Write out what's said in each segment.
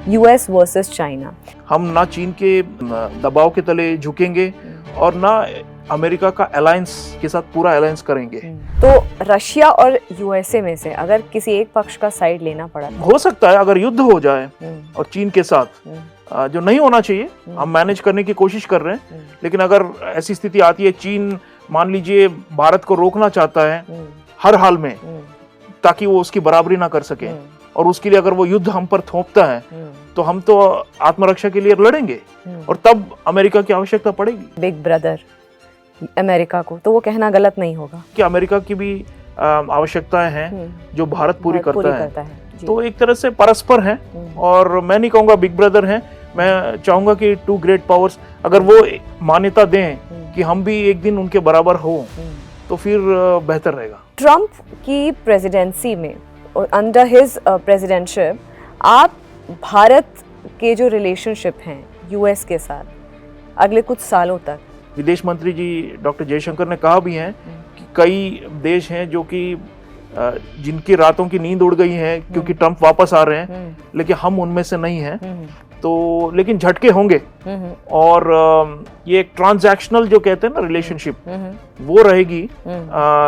US versus China. हम ना चीन के दबाव के तले झुकेंगे और ना अमेरिका का अलायंस के साथ पूरा अलायंस करेंगे। तो रशिया और यूएसए में से अगर किसी एक पक्ष का साइड लेना पड़ा, हो सकता है अगर युद्ध हो जाए और चीन के साथ, जो नहीं होना चाहिए, हम मैनेज करने की कोशिश कर रहे हैं, लेकिन अगर ऐसी स्थिति आती है, चीन मान लीजिए भारत को रोकना चाहता है हर हाल में ताकि वो उसकी बराबरी ना कर सके, और उसके लिए अगर वो युद्ध हम पर थोपता है तो हम तो आत्मरक्षा के लिए लड़ेंगे, और तब अमेरिका की आवश्यकता पड़ेगी। बिग ब्रदर अमेरिका को, तो वो कहना गलत नहीं होगा कि अमेरिका की भी आवश्यकताएं हैं जो भारत पूरी करता है। तो एक तरह से परस्पर है, और मैं नहीं कहूँगा बिग ब्रदर है, मैं चाहूँगा कि टू ग्रेट पावर्स अगर वो मान्यता दें कि हम भी एक दिन उनके बराबर हो तो फिर बेहतर रहेगा। ट्रम्प की प्रेसिडेंसी में, अंडर हिज प्रेसिडेंटशिप, आप भारत के जो रिलेशनशिप हैं यूएस के साथ अगले कुछ सालों तक, विदेश मंत्री जी डॉक्टर जयशंकर ने कहा भी है कि कई देश हैं जो कि जिनकी रातों की नींद उड़ गई है क्योंकि ट्रम्प वापस आ रहे हैं, लेकिन हम उनमें से नहीं हैं। तो लेकिन झटके होंगे, और ये एक ट्रांजैक्शनल जो कहते हैं ना रिलेशनशिप, वो रहेगी,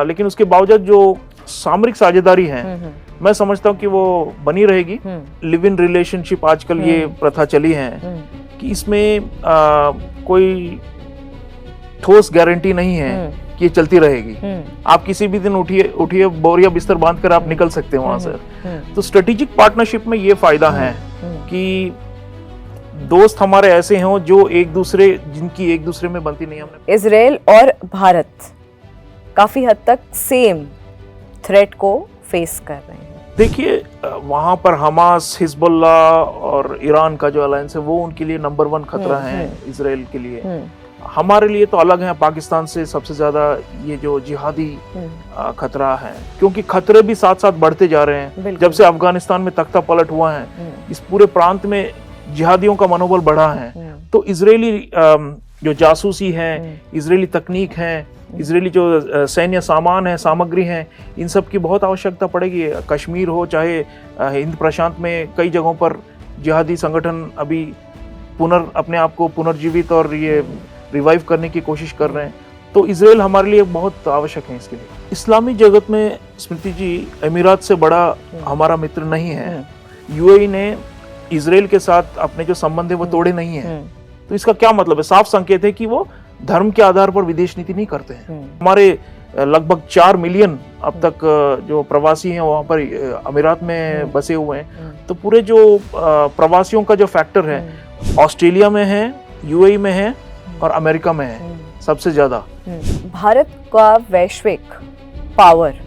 लेकिन उसके बावजूद जो सामरिक साझेदारी है मैं समझता हूँ कि वो बनी रहेगी। लिव इन रिलेशनशिप आजकल ये प्रथा चली है कि इसमें कोई ठोस गारंटी नहीं है कि ये चलती रहेगी। आप किसी भी दिन उठिए बोरिया बिस्तर बांधकर आप निकल सकते हैं वहां से। तो स्ट्रेटेजिक पार्टनरशिप में ये फायदा है कि दोस्त हमारे ऐसे हों जो जिनकी एक दूसरे में बनती नहीं। हमने इजराइल और भारत काफी हद तक सेम थ्रेट को फेस कर रहे हैं। देखिए वहां पर हमास, हिजबुल्ला और ईरान का जो अलायंस है वो उनके लिए नंबर 1 खतरा है इजराइल के लिए। हमारे लिए तो अलग है, पाकिस्तान से सबसे ज्यादा ये जो जिहादी खतरा है, क्योंकि खतरे भी साथ साथ बढ़ते जा रहे हैं। जब से अफगानिस्तान में तख्ता पलट हुआ है, इस पूरे प्रांत में जिहादियों का मनोबल बढ़ा है। तो इजरायली जो जासूसी है, इजरायली तकनीक है, इजरायली जो सैन्य सामान है, सामग्री है, इन सब की बहुत आवश्यकता पड़ेगी। कश्मीर हो चाहे हिंद प्रशांत में कई जगहों पर जिहादी संगठन अभी अपने आप को पुनर्जीवित और ये रिवाइव करने की कोशिश कर रहे हैं। तो इजराइल हमारे लिए बहुत आवश्यक है इसके लिए। इस्लामी जगत में स्मृति जी, अमीरात से बड़ा हमारा मित्र नहीं है। यूएई ने इजराइल के साथ अपने जो संबंध है वो तोड़े नहीं है। तो इसका क्या मतलब है? साफ संकेत है कि वो धर्म के आधार पर विदेश नीति नहीं करते हैं। हमारे लगभग 4 मिलियन अब तक जो प्रवासी हैं वहाँ पर अमीरात में बसे हुए हैं। तो पूरे जो प्रवासियों का जो फैक्टर है ऑस्ट्रेलिया में है, यूएई में है और अमेरिका में है सबसे ज्यादा। भारत का वैश्विक पावर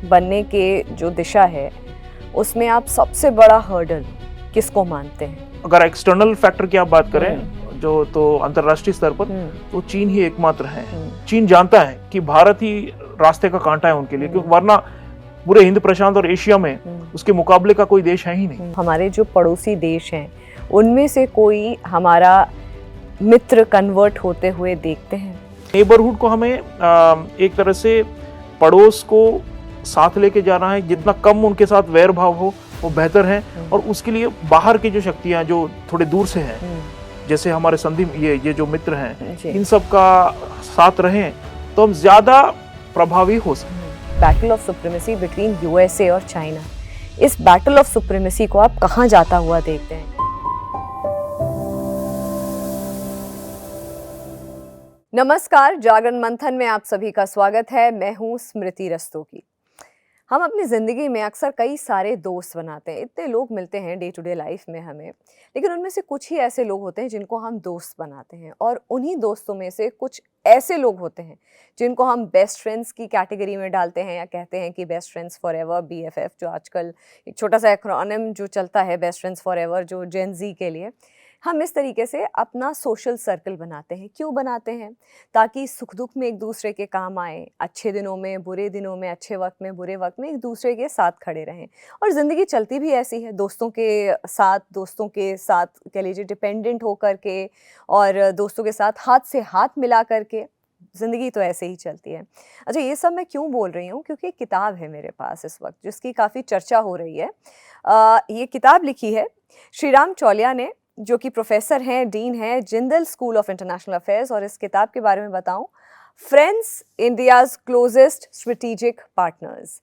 बनने के जो दिशा है उसमें आप सबसे बड़ा हर्डल किसको मानते हैं? अगर एक्सटर्नल फैक्टर की आप बात करें जो, तो अंतर्राष्ट्रीय स्तर पर तो चीन ही एकमात्र है। चीन जानता है कि भारत ही रास्ते का कांटा है उनके लिए, क्योंकि वरना पूरे हिंद प्रशांत और एशिया में उसके मुकाबले का कोई देश है ही नहीं। हमारे जो पड़ोसी देश हैं उनमें से कोई हमारा मित्र कन्वर्ट होते हुए देखते हैं? नेबरहुड को हमें एक तरह से पड़ोस को साथ लेके जाना है, जितना कम उनके साथ वैर भाव हो वो बेहतर है। और उसके लिए बाहर की जो शक्तियां जो थोड़े दूर से हैं, जैसे हमारे संधि ये जो मित्र हैं, इन सब का साथ रहें तो हम ज्यादा प्रभावी हो सकते। Battle of supremacy between USA और चाइना, इस बैटल ऑफ सुप्रीमेसी को आप कहाँ जाता हुआ देखते हैं? नमस्कार, जागरण मंथन में आप सभी का स्वागत है। मैं हूँ स्मृति रस्तोगी। हम अपनी ज़िंदगी में अक्सर कई सारे दोस्त बनाते हैं। इतने लोग मिलते हैं डे टू डे लाइफ में हमें, लेकिन उनमें से कुछ ही ऐसे लोग होते हैं जिनको हम दोस्त बनाते हैं, और उन्हीं दोस्तों में से कुछ ऐसे लोग होते हैं जिनको हम बेस्ट फ्रेंड्स की कैटेगरी में डालते हैं, या कहते हैं कि best friends for ever, BFF, जो आजकल एक छोटा सा एक्रोनिम जो चलता है, बेस्ट फ्रेंड्स फॉर एवर, जो जेन ज़ी के लिए। हम इस तरीके से अपना सोशल सर्कल बनाते हैं। क्यों बनाते हैं? ताकि सुख दुख में एक दूसरे के काम आए, अच्छे दिनों में, बुरे दिनों में, अच्छे वक्त में, बुरे वक्त में एक दूसरे के साथ खड़े रहें। और ज़िंदगी चलती भी ऐसी है, दोस्तों के साथ कह लीजिए डिपेंडेंट होकर के, और दोस्तों के साथ हाथ से हाथ मिला करके ज़िंदगी तो ऐसे ही चलती है। अच्छा, ये सब मैं क्यों बोल रही हूँ, क्योंकि एक किताब है मेरे पास इस वक्त जिसकी काफ़ी चर्चा हो रही है। ये किताब लिखी है श्रीराम चौलिया ने, जो कि प्रोफेसर हैं, डीन हैं, Jindal school of international affairs. और इस किताब के बारे में बताऊं, friends India's closest strategic partners.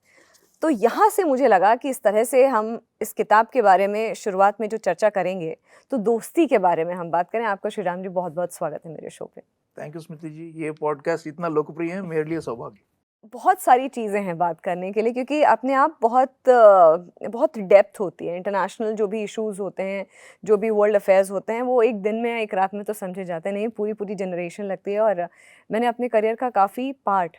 तो यहाँ से मुझे लगा कि इस तरह से हम इस किताब के बारे में शुरुआत में जो चर्चा करेंगे, तो दोस्ती के बारे में हम बात करें। आपका श्रीराम जी बहुत बहुत स्वागत है मेरे शो पे। थैंक यू स्मृति जी, ये पॉडकास्ट इतना लोकप्रिय है, मेरे लिए सौभाग्य। बहुत सारी चीज़ें हैं बात करने के लिए, क्योंकि अपने आप बहुत डेप्थ होती है। इंटरनेशनल जो भी इश्यूज होते हैं, जो भी वर्ल्ड अफेयर्स होते हैं, वो एक दिन में, एक रात में तो समझे जाते नहीं, पूरी पूरी जनरेशन लगती है। और मैंने अपने करियर का काफ़ी पार्ट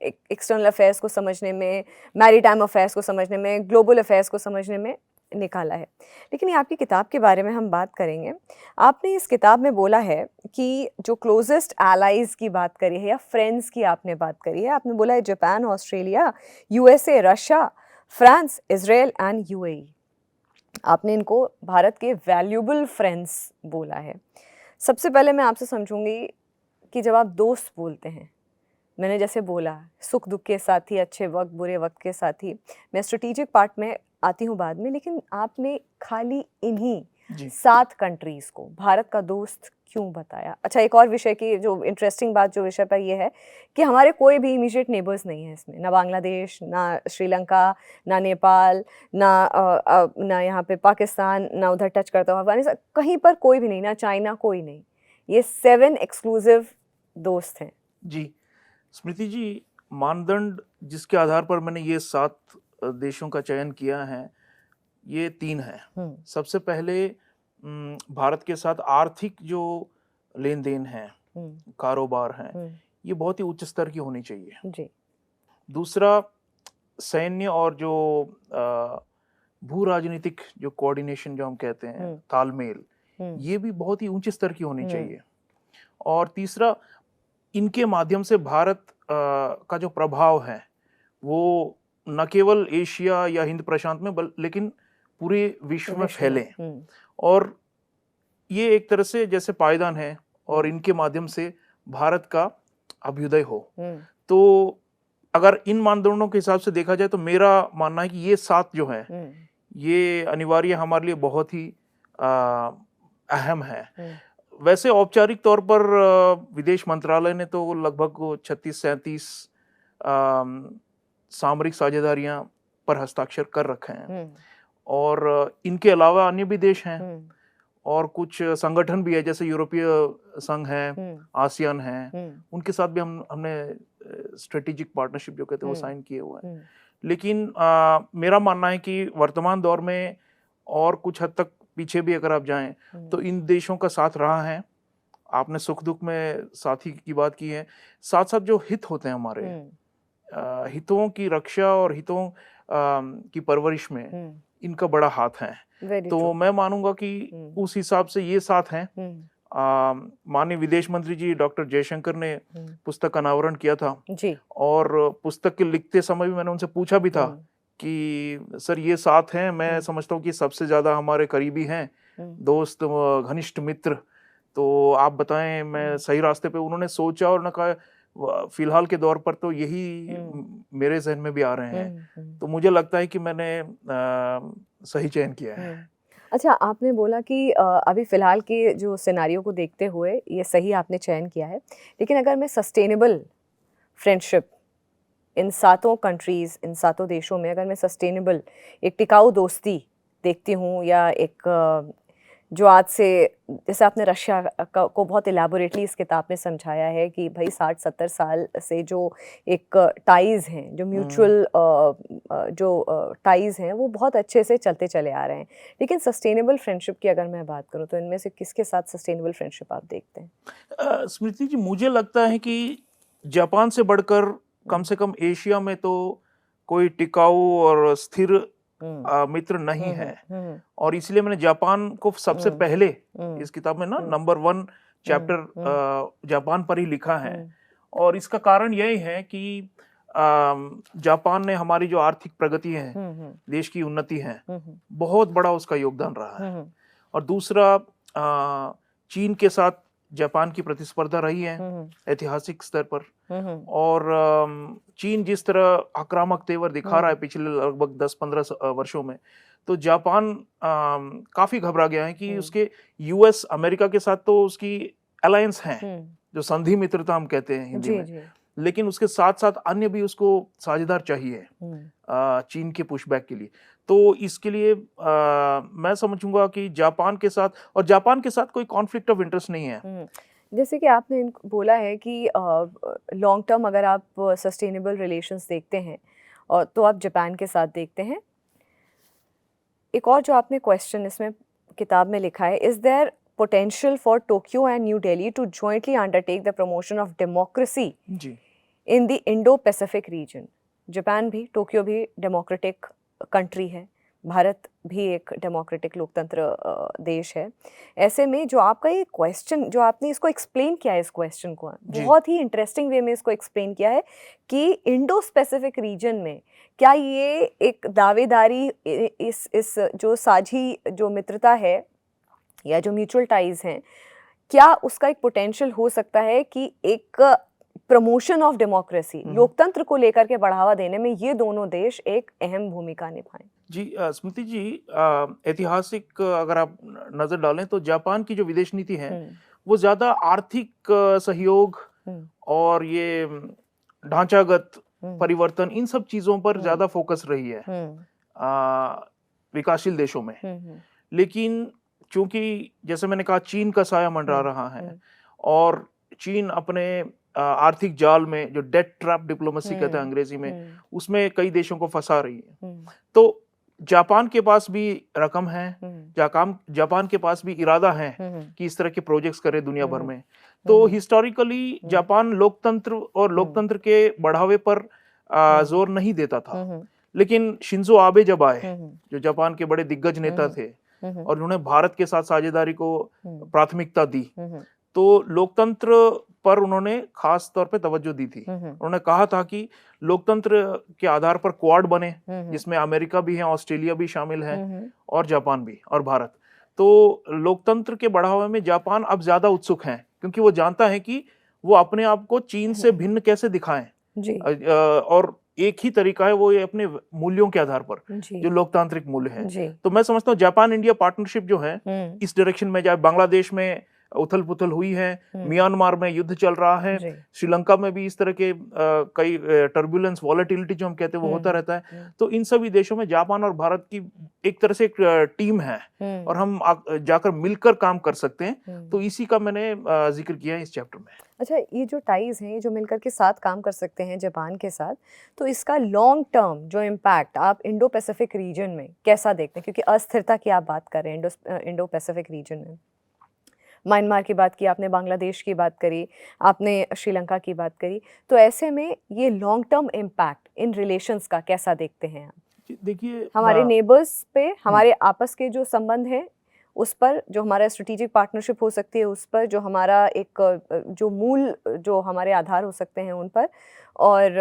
एक्सटर्नल अफेयर्स को समझने में, मैरीटाइम अफेयर्स को समझने में, ग्लोबल अफेयर्स को समझने में निकाला है। लेकिन ये आपकी किताब के बारे में हम बात करेंगे। आपने इस किताब में बोला है कि जो क्लोजेस्ट एलाइज की बात करी है या फ्रेंड्स की आपने बात करी है, आपने बोला है Japan, Australia, USA, Russia, France, Israel and UAE. आपने इनको भारत के वैल्यूबल फ्रेंड्स बोला है। सबसे पहले मैं आपसे समझूंगी कि जब आप दोस्त बोलते हैं, मैंने जैसे बोला सुख दुख के साथी, अच्छे वक्त बुरे वक्त के साथी, मैं स्ट्रेटेजिक पार्ट में आती हूँ बाद में, लेकिन आपने खाली इन्हीं 7 कंट्रीज़ को भारत का दोस्त क्यों बताया? अच्छा, एक और विषय की जो इंटरेस्टिंग बात जो विषय पर ये है कि हमारे कोई भी इमीडिएट नेबर्स नहीं है इसमें, ना बांग्लादेश, ना श्रीलंका, ना नेपाल, ना यहाँ पे पाकिस्तान, ना उधर टच करता हुआ अफगानिस्तान, कहीं पर कोई भी नहीं, ना चाइना, कोई नहीं। ये 7 एक्सक्लूसिव दोस्त हैं। जी स्मृति जी, मानदंड जिसके आधार पर मैंने ये 7 देशों का चयन किया है, ये 3 हैं। सबसे पहले भारत के साथ आर्थिक जो लेन देन है, कारोबार है, ये बहुत ही उच्च स्तर की होनी चाहिए जी। दूसरा, सैन्य और जो भू राजनीतिक जो कोऑर्डिनेशन जो हम कहते हैं, तालमेल, ये भी बहुत ही ऊंचे स्तर की होनी चाहिए। और तीसरा, इनके माध्यम से भारत का जो प्रभाव है वो न केवल एशिया या हिंद प्रशांत में लेकिन पूरे विश्व में फैले। और ये एक तरह से जैसे पायदान है और इनके माध्यम से भारत का अभ्युदय हो। तो अगर इन मानदंडों के हिसाब से देखा जाए तो मेरा मानना है कि ये 7 जो है ये अनिवार्य हमारे लिए बहुत ही अहम है। वैसे औपचारिक तौर पर विदेश मंत्रालय ने तो लगभग 36-37 सामरिक साझेदारियां पर हस्ताक्षर कर रखे हैं। और इनके अलावा अन्य भी देश हैं और कुछ संगठन भी है, जैसे यूरोपीय संघ है, आसियान है, उनके साथ भी हमने स्ट्रेटेजिक पार्टनरशिप जो कहते हैं वो साइन किए हुए हैं। लेकिन मेरा मानना है कि वर्तमान दौर में और कुछ हद तक पीछे भी अगर आप जाएं तो इन देशों का साथ रहा है। आपने सुख दुख में साथी की बात की है, साथ साथ जो हित होते हैं हमारे, हितों की रक्षा और हितों की परवरिश में इनका बड़ा हाथ है। तो मैं मानूंगा कि उस हिसाब से ये साथ हैं। माननीय विदेश मंत्री जी डॉक्टर जयशंकर ने पुस्तक का अनावरण किया था जी। और पुस्तक के लिखते समय भी मैंने उनसे पूछा भी था कि सर ये 7 हैं, मैं समझता हूँ कि सबसे ज्यादा हमारे करीबी हैं दोस्त, घनिष्ठ मित्र, तो आप बताएं मैं सही रास्ते पे? उन्होंने सोचा और उन्होंने कहा फिलहाल के दौर पर तो यही मेरे जहन में भी आ रहे हैं। तो मुझे लगता है कि मैंने सही चयन किया है। अच्छा, आपने बोला कि अभी फ़िलहाल के जो सिनेरियो को देखते हुए ये सही आपने चयन किया है, लेकिन अगर मैं सस्टेनेबल फ्रेंडशिप इन 7 कंट्रीज़, इन 7 देशों में अगर मैं सस्टेनेबल एक टिकाऊ दोस्ती देखती हूँ, या एक जो आज से, जैसे आपने रशिया को बहुत इलेबोरेटली इस किताब में समझाया है कि भाई 60-70 साल से जो एक टाइज़ हैं, जो म्यूचुअल जो टाइज़ हैं, वो बहुत अच्छे से चलते चले आ रहे हैं। लेकिन सस्टेनेबल फ्रेंडशिप की अगर मैं बात करूं तो इनमें से किसके साथ सस्टेनेबल फ्रेंडशिप आप देखते हैं? स्मृति जी, मुझे लगता है कि जापान से बढ़कर कम से कम एशिया में तो कोई टिकाऊ और स्थिर मित्र नहीं है। और इसलिए मैंने जापान को सबसे पहले इस किताब में ना नंबर 1 चैप्टर जापान पर ही लिखा है। और इसका कारण यही है कि जापान ने हमारी जो आर्थिक प्रगति है, देश की उन्नति है, बहुत बड़ा उसका योगदान रहा है। और दूसरा, चीन के साथ जापान की प्रतिस्पर्धा रही है ऐतिहासिक स्तर पर, और चीन जिस तरह आक्रामक तेवर दिखा रहा है पिछले लगभग 10-15 वर्षों में, तो जापान काफी घबरा गया है कि उसके यूएस अमेरिका के साथ तो उसकी अलायंस है, जो संधि मित्रता हम कहते हैं हिंदी में, लेकिन उसके साथ साथ अन्य भी उसको साझेदार चाहिए चीन के पुशबैक के लिए। तो इसके लिए मैं समझूंगा कि जापान के साथ कोई कॉन्फ्लिक्ट ऑफ इंटरेस्ट नहीं है। जैसे कि आपने बोला है कि लॉन्ग टर्म अगर आप सस्टेनेबल रिलेशंस देखते हैं और तो आप जापान के साथ देखते हैं। एक और जो आपने क्वेश्चन इसमें किताब में लिखा है, is there potential for Tokyo and New Delhi to jointly undertake the promotion of democracy in the Indo-Pacific region? Japan भी, टोक्यो भी डेमोक्रेटिक कंट्री है, भारत भी एक डेमोक्रेटिक लोकतंत्र देश है। ऐसे में जो आपका ये क्वेश्चन, जो आपने इसको एक्सप्लेन किया है, इस क्वेश्चन को बहुत ही इंटरेस्टिंग वे में इसको एक्सप्लेन किया है कि इंडो स्पेसिफिक रीजन में क्या ये एक दावेदारी, इस जो साझी जो मित्रता है या जो म्यूचुअल टाइज हैं, क्या उसका एक पोटेंशियल हो सकता है कि एक प्रमोशन ऑफ डेमोक्रेसी, लोकतंत्र को लेकर के बढ़ावा देने में ये दोनों देश एक अहम भूमिका निभाएं? जी स्मृति जी, ऐतिहासिक अगर आप नजर डालें तो जापान की जो विदेश नीति है वो ज्यादा आर्थिक सहयोग और ये ढांचागत परिवर्तन, इन सब चीजों पर ज्यादा फोकस रही है विकासशील देशों में। लेकिन चूंकि जैसे मैंने कहा चीन का साया मंडरा रहा है और चीन अपने आर्थिक जाल में, जो डेट ट्रैप डिप्लोमेसी कहते हैं अंग्रेजी में, उसमें कई देशों को फंसा रही है। तो जापान के पास भी रकम है, जापान के पास भी इरादा है कि इस तरह के प्रोजेक्ट्स करे दुनिया भर में। तो हिस्टोरिकली जापान लोकतंत्र और लोकतंत्र के बढ़ावे पर जोर नहीं देता था, लेकिन शिंजो आबे जब आए, जो जापान के बड़े दिग्गज नेता थे, और उन्होंने भारत के साथ साझेदारी को प्राथमिकता दी, तो लोकतंत्र पर उन्होंने खास तौर पे तवज्जो दी थी। उन्होंने कहा था कि लोकतंत्र के आधार पर क्वाड बने, जिसमें अमेरिका भी है, ऑस्ट्रेलिया भी शामिल है, और जापान भी, और भारत। तो लोकतंत्र के बढ़ावे में जापान अब ज्यादा उत्सुक है, क्योंकि वो जानता है कि वो अपने आप को चीन से भिन्न कैसे दिखाएं और एक ही तरीका है वो ये अपने मूल्यों के आधार पर, जो लोकतांत्रिक मूल्य है। तो मैं समझता हूँ जापान इंडिया पार्टनरशिप जो है इस डायरेक्शन में जाए। बांग्लादेश में उथल पुथल हुई है, म्यांमार में युद्ध चल रहा है, श्रीलंका में भी इस तरह के कई टर्बुलेंस, वॉलेटिलिटी जो हम कहते हैं वो होता रहता है। तो इन सभी देशों में जापान और भारत की एक तरह से एक टीम है और हम जाकर मिलकर काम कर सकते हैं। तो इसी का मैंने जिक्र किया है इस चैप्टर में। अच्छा, ये जो टाइज हैं, जो मिलकर के साथ काम कर सकते हैं जापान के साथ, तो इसका लॉन्ग टर्म जो इम्पैक्ट आप इंडो पैसिफिक रीजन में कैसा देखते हैं? क्योंकि अस्थिरता की आप बात कर रहे हैं इंडो पैसिफिक रीजन में, म्यांमार की बात की आपने, बांग्लादेश की बात करी आपने, श्रीलंका की बात करी, तो ऐसे में ये long term impact in relations का कैसा देखते हैं आप? देखिए, हमारे नेबर्स पे, हमारे आपस के जो संबंध हैं उस पर, जो हमारा स्ट्रेटेजिक पार्टनरशिप हो सकती है उस पर, जो हमारा एक जो मूल, जो हमारे आधार हो सकते हैं उन पर, और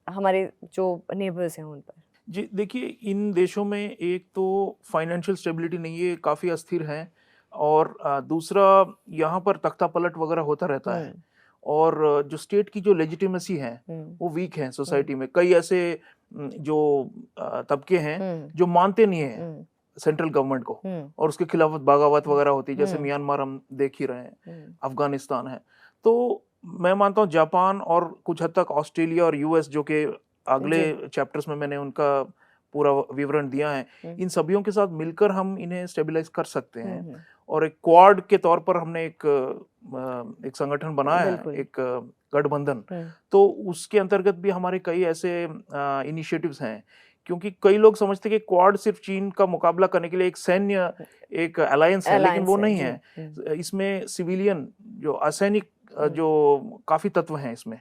हमारे जो नेबर्स हैं उन पर। जी देखिए, इन देशों में एक तो फाइनेंशियल स्टेबिलिटी नहीं है, काफ़ी अस्थिर है, और दूसरा यहाँ पर तख्ता पलट वगैरह होता रहता है, और जो स्टेट की जो लेजिटिमेसी है वो वीक है सोसाइटी में। कई ऐसे जो तबके हैं जो मानते नहीं है सेंट्रल गवर्नमेंट को, और उसके खिलाफ बगावत वगैरह होती है, जैसे म्यांमार हम देख ही रहे हैं, अफगानिस्तान है। तो मैं मानता हूँ जापान और कुछ हद तक ऑस्ट्रेलिया और यूएस, जो कि अगले चैप्टर्स में मैंने उनका पूरा विवरण दिया है, इन सभियों के साथ मिलकर हम इन्हें स्टेबलाइज कर सकते हैं। और एक क्वाड के तौर पर हमने एक संगठन बनाया है, एक गठबंधन, तो उसके अंतर्गत भी हमारे कई ऐसे इनिशिएटिव्स हैं। क्योंकि कई लोग समझते हैं कि क्वाड सिर्फ चीन का मुकाबला करने के लिए एक सैन्य, एक अलायंस है, लेकिन वो नहीं है। इसमें सिविलियन, जो असैनिक, जो काफी तत्व हैं इसमें,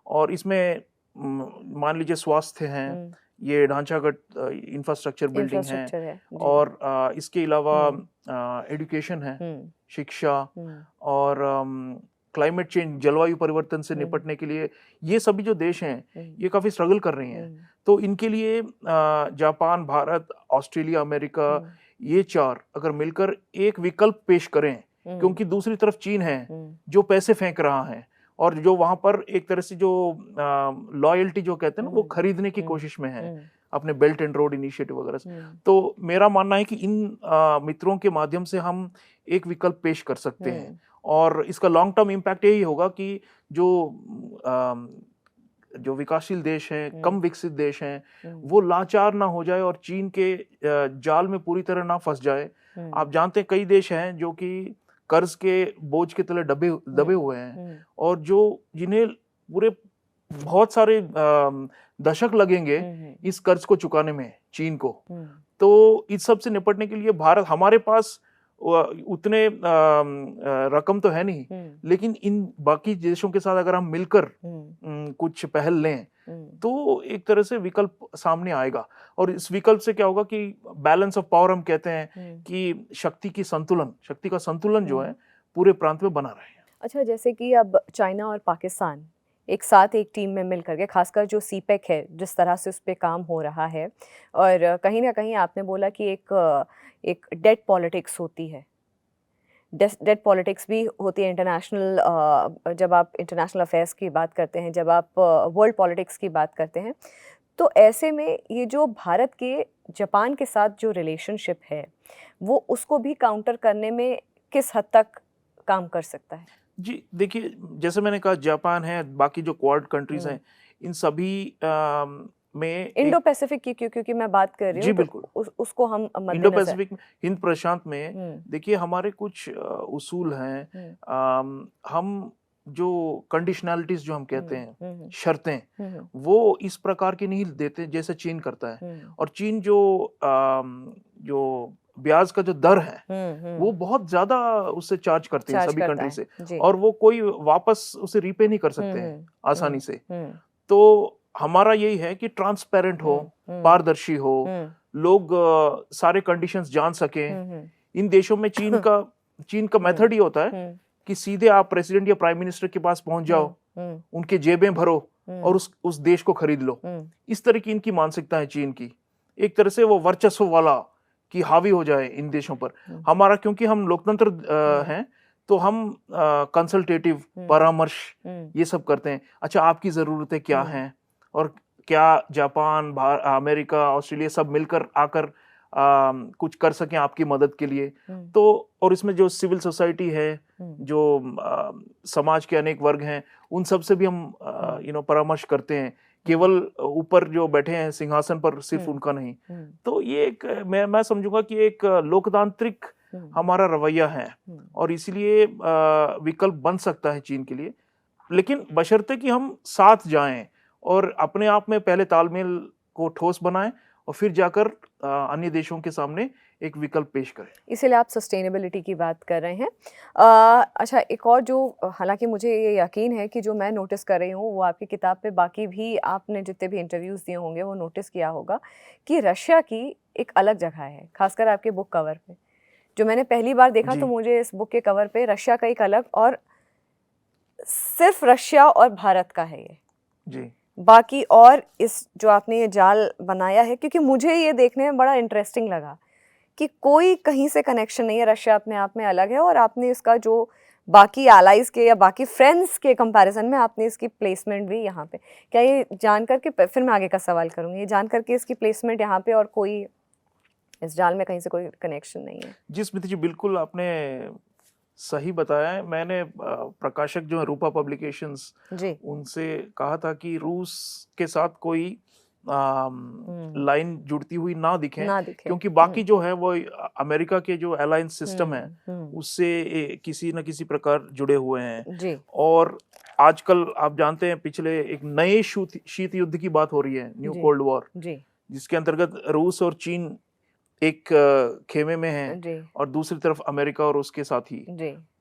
और इसमें मान लीजिए स्वास्थ्य हैं, ये ढांचागत इंफ्रास्ट्रक्चर बिल्डिंग है, और इसके अलावा एजुकेशन है, शिक्षा, और क्लाइमेट चेंज, जलवायु परिवर्तन से निपटने के लिए ये सभी जो देश हैं ये काफी स्ट्रगल कर रही हैं। तो इनके लिए जापान, भारत, ऑस्ट्रेलिया, अमेरिका, ये चार अगर मिलकर एक विकल्प पेश करें क्योंकि दूसरी तरफ चीन है जो पैसे फेंक रहा है और जो वहां पर एक तरह से जो लॉयल्टी जो कहते हैं ना वो खरीदने की कोशिश में है अपने बेल्ट एंड रोड इनिशिएटिव वगैरह से। तो मेरा मानना है कि इन मित्रों के माध्यम से हम एक विकल्प पेश कर सकते हैं और इसका लॉन्ग टर्म इम्पैक्ट यही होगा कि जो विकासशील देश हैं, कम विकसित देश हैं, वो लाचार ना हो जाए और चीन के जाल में पूरी तरह ना फंस जाए। आप जानते हैं कई देश हैं जो कि कर्ज के बोझ के तले दबे हुए हैं और जिन्हें पूरे बहुत सारे दशक लगेंगे इस कर्ज को चुकाने में चीन को। तो इस सब से निपटने के लिए हमारे पास उतने रकम तो है नहीं, लेकिन इन बाकी देशों के साथ अगर हम मिलकर कुछ पहल लें तो एक तरह से विकल्प सामने आएगा। और इस विकल्प से क्या होगा कि बैलेंस ऑफ पावर हम कहते हैं कि शक्ति का संतुलन जो है पूरे प्रांत में बना रहे। अच्छा, जैसे कि अब चाइना और पाकिस्तान एक साथ एक टीम में मिल करके, खासकर जो सीपेक है जिस तरह से उस पर काम हो रहा है, और कहीं ना कहीं आपने बोला कि एक डेड पॉलिटिक्स होती है, डेड पॉलिटिक्स भी होती है इंटरनेशनल, जब आप इंटरनेशनल अफेयर्स की बात करते हैं, जब आप वर्ल्ड पॉलिटिक्स की बात करते हैं, तो ऐसे में ये जो भारत के जापान के साथ जो रिलेशनशिप है वो उसको भी काउंटर करने में किस हद तक काम कर सकता है? जी देखिए, जैसे मैंने कहा जापान है, बाकी जो क्वाड कंट्रीज हैं, इन सभी में इंडो पैसिफिक की क्योंकि मैं बात कर रही हूँ, जी बिल्कुल, उसको हम इंडो पैसिफिक हिंद प्रशांत में देखिए हमारे कुछ उसूल हैं। हम जो कंडीशनैलिटीज जो हम कहते हैं, शर्तें, वो इस प्रकार की नहीं देते जैसे चीन करता है। और चीन जो ब्याज का जो दर है वो बहुत ज्यादा उससे चार्ज करते हैं सभी कंट्री से, और वो कोई वापस उसे रीपे नहीं कर सकते हैं आसानी से। तो हमारा यही है कि ट्रांसपेरेंट हो, पारदर्शी हो, लोग सारे कंडीशंस जान सकें। इन देशों में चीन का मेथड ही होता है कि सीधे आप प्रेसिडेंट या प्राइम मिनिस्टर के पास पहुंच जाओ, उनके जेबें भरो और उस देश को खरीद लो। इस तरह की इनकी मानसिकता है चीन की, एक तरह से वो वर्चस्व वाला कि हावी हो जाए इन देशों पर। हमारा क्योंकि हम लोकतंत्र हैं तो हम कंसल्टेटिव परामर्श ये सब करते हैं। अच्छा, आपकी जरूरतें क्या हैं और क्या जापान, अमेरिका, ऑस्ट्रेलिया सब मिलकर आकर कुछ कर सकें आपकी मदद के लिए। तो और इसमें जो सिविल सोसाइटी है, जो समाज के अनेक वर्ग हैं, उन सब से भी हम परामर्श करते हैं, केवल ऊपर जो बैठे हैं सिंहासन पर सिर्फ उनका नहीं। तो ये एक मैं समझूंगा कि एक लोकतांत्रिक हमारा रवैया है और इसीलिए विकल्प बन सकता है चीन के लिए, लेकिन बशर्ते कि हम साथ जाएं और अपने आप में पहले तालमेल को ठोस बनाएं और फिर जाकर अन्य देशों के सामने एक विकल्प पेश करें। इसीलिए आप सस्टेनेबिलिटी की बात कर रहे हैं। अच्छा, एक और जो हालांकि मुझे ये यकीन है कि जो मैं नोटिस कर रही हूँ वो आपकी किताब पे बाकी भी आपने जितने भी इंटरव्यूज़ दिए होंगे वो नोटिस किया होगा कि रशिया की एक अलग जगह है, खासकर आपके बुक कवर पे। जो मैंने पहली बार देखा तो मुझे इस बुक के कवर पे रशिया का एक अलग, और सिर्फ रशिया और भारत का है ये जी, बाकी और इस जो आपने ये जाल बनाया है, क्योंकि मुझे ये देखने में बड़ा इंटरेस्टिंग लगा कि कोई कहीं से कनेक्शन नहीं है, रशिया अपने आप में अलग है, और आपने इसका जो बाकी एलाइज के या बाकी फ्रेंड्स के कंपैरिजन में आपने इसकी प्लेसमेंट भी यहाँ पे, क्या ये जान करके, फिर मैं आगे का सवाल करूँगी, ये जान करके इसकी प्लेसमेंट यहाँ पे और कोई इस जाल में कहीं से कोई कनेक्शन नहीं है? जी स्मृति जी, बिल्कुल आपने सही बताया है। मैंने प्रकाशक जो है रूपा पब्लिकेशंस, उनसे कहा था कि रूस के साथ कोई लाइन जुड़ती हुई ना दिखे, क्योंकि बाकी जो है वो अमेरिका के जो अलायंस सिस्टम है उससे किसी न किसी प्रकार जुड़े हुए हैं। और आजकल आप जानते हैं पिछले एक नए शीत युद्ध की बात हो रही है, न्यू कोल्ड वॉर, जिसके अंतर्गत रूस और चीन एक खेमे में है और दूसरी तरफ अमेरिका और उसके साथी।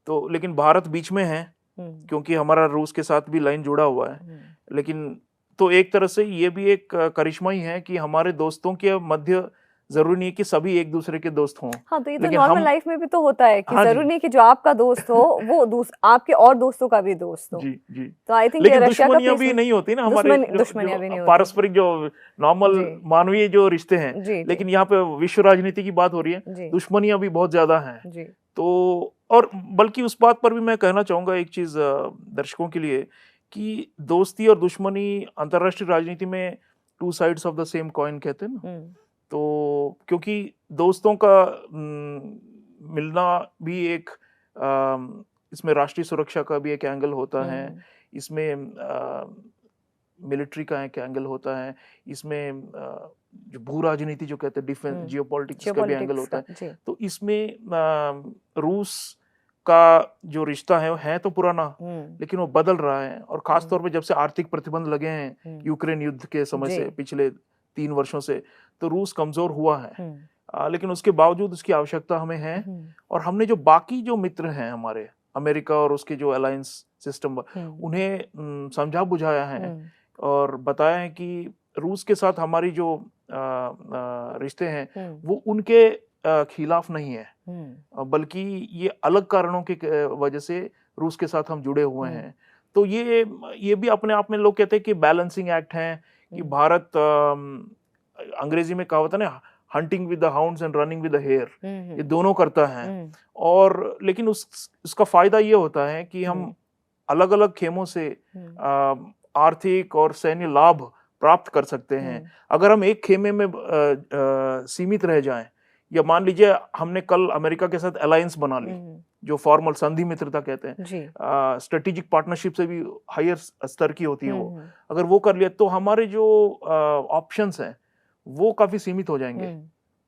तो लेकिन भारत बीच में है क्योंकि हमारा रूस के साथ भी लाइन जुड़ा हुआ है। लेकिन तो एक तरह से ये भी एक करिश्मा ही है कि हमारे दोस्तों के मध्य जरूरी नहीं है कि सभी एक दूसरे के दोस्त हों। हाँ, तो ये तो लेकिन नॉर्मल हम लाइफ में भी तो होता है कि हाँ जी जरूरी नहीं कि जो आपका दोस्त हो वो आपके और दोस्तों का भी दोस्त हो। जी जी। तो आई थिंक ये लेकिन रशिया का दुश्मनियां केस भी में नहीं होती ना हमारे, दुश्मनियां भी नहीं जो होती। पारस्परिक जो नॉर्मल जी मानवीय जो रिश्ते हैं, जी जी लेकिन यहाँ पे विश्व राजनीति की बात हो रही है, जी दुश्मनियां भी बहुत ज्यादा हैं। जी तो और बल्कि उस बात पर भी मैं कहना चाहूंगा एक चीज दर्शकों के लिए, कि दोस्ती और दुश्मनी अंतर्राष्ट्रीय राजनीति में two sides of the same coin कहते हैं ना। तो क्योंकि दोस्तों का मिलना भी एक इसमें राष्ट्रीय सुरक्षा का भी एक एंगल होता है, इसमें मिलिट्री का एक एंगल होता है, इसमें जो भू राजनीति जो कहते हैं डिफेंस जियोपॉलिटिक्स का भी एंगल होता है। तो इसमें रूस का जो रिश्ता है तो पुराना, लेकिन वो बदल रहा है, और खास तौर पे जब से आर्थिक प्रतिबंध लगे हैं यूक्रेन युद्ध के समय से, पिछले 3 वर्षों से, तो रूस कमजोर हुआ है। लेकिन उसके बावजूद उसकी आवश्यकता हमें है, और हमने जो बाकी जो मित्र हैं हमारे, अमेरिका और उसके जो अलायंस सिस्टम, उन्हें समझा बुझाया है और बताया है कि रूस के साथ हमारी जो रिश्ते हैं वो उनके खिलाफ नहीं है, बल्कि ये अलग कारणों के वजह से रूस के साथ हम जुड़े हुए हैं। तो ये भी अपने आप में लोग कहते हैं कि बैलेंसिंग एक्ट है, कि भारत अंग्रेजी में कहावत है ना, hunting with the hounds and running with the hare, ये दोनों करता है। और लेकिन उसका फायदा ये होता है कि हम अलग अलग खेमों से आर्थिक और सैन्य लाभ प्राप्त कर सकते हैं। अगर हम एक खेमे में सीमित रह जाएं, या मान लीजिए हमने कल अमेरिका के साथ अलायंस बना ली, जो फॉर्मल संधि मित्रता कहते हैं, स्ट्रेटेजिक पार्टनरशिप से भी हायर स्तर की होती है वो, अगर वो कर लिया तो हमारे जो ऑप्शंस हैं वो काफी सीमित हो जाएंगे।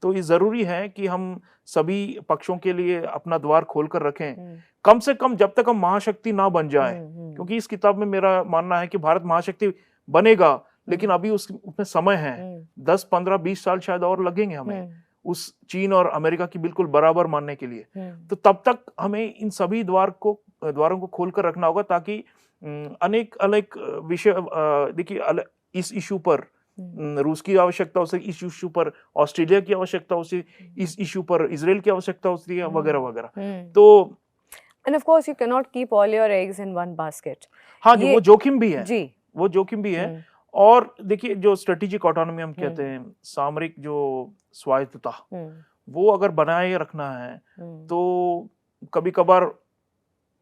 तो ये जरूरी है कि हम सभी पक्षों के लिए अपना द्वार खोलकर रखें, कम से कम जब तक हम महाशक्ति ना बन जाए। क्योंकि इस किताब में मेरा मानना है कि भारत महाशक्ति बनेगा, लेकिन अभी उसमें समय है, 10, 15, 20 साल शायद और लगेंगे हमें उस चीन और अमेरिका की बिल्कुल बराबर मानने के लिए। तो तब तक हमें इन सभी द्वारों को खोलकर रखना होगा, ताकि अनेक अनेक विषय, देखिए इस इशू पर रूस की आवश्यकता हो सकती है, इस इशू पर ऑस्ट्रेलिया की आवश्यकता हो सकती है, इस इशू पर इजराइल की आवश्यकता हो सकती है, वगैरह वगैरह। तो end of course you can not keep all your eggs in one basket. हाँ जी, वो जोखिम भी है जी, वो जोखिम भी है। और देखिए, जो स्ट्रेटेजिक ऑटोनॉमी हम कहते हैं, सामरिक जो स्वायत्तता, वो अगर बनाए रखना है तो कभी कभार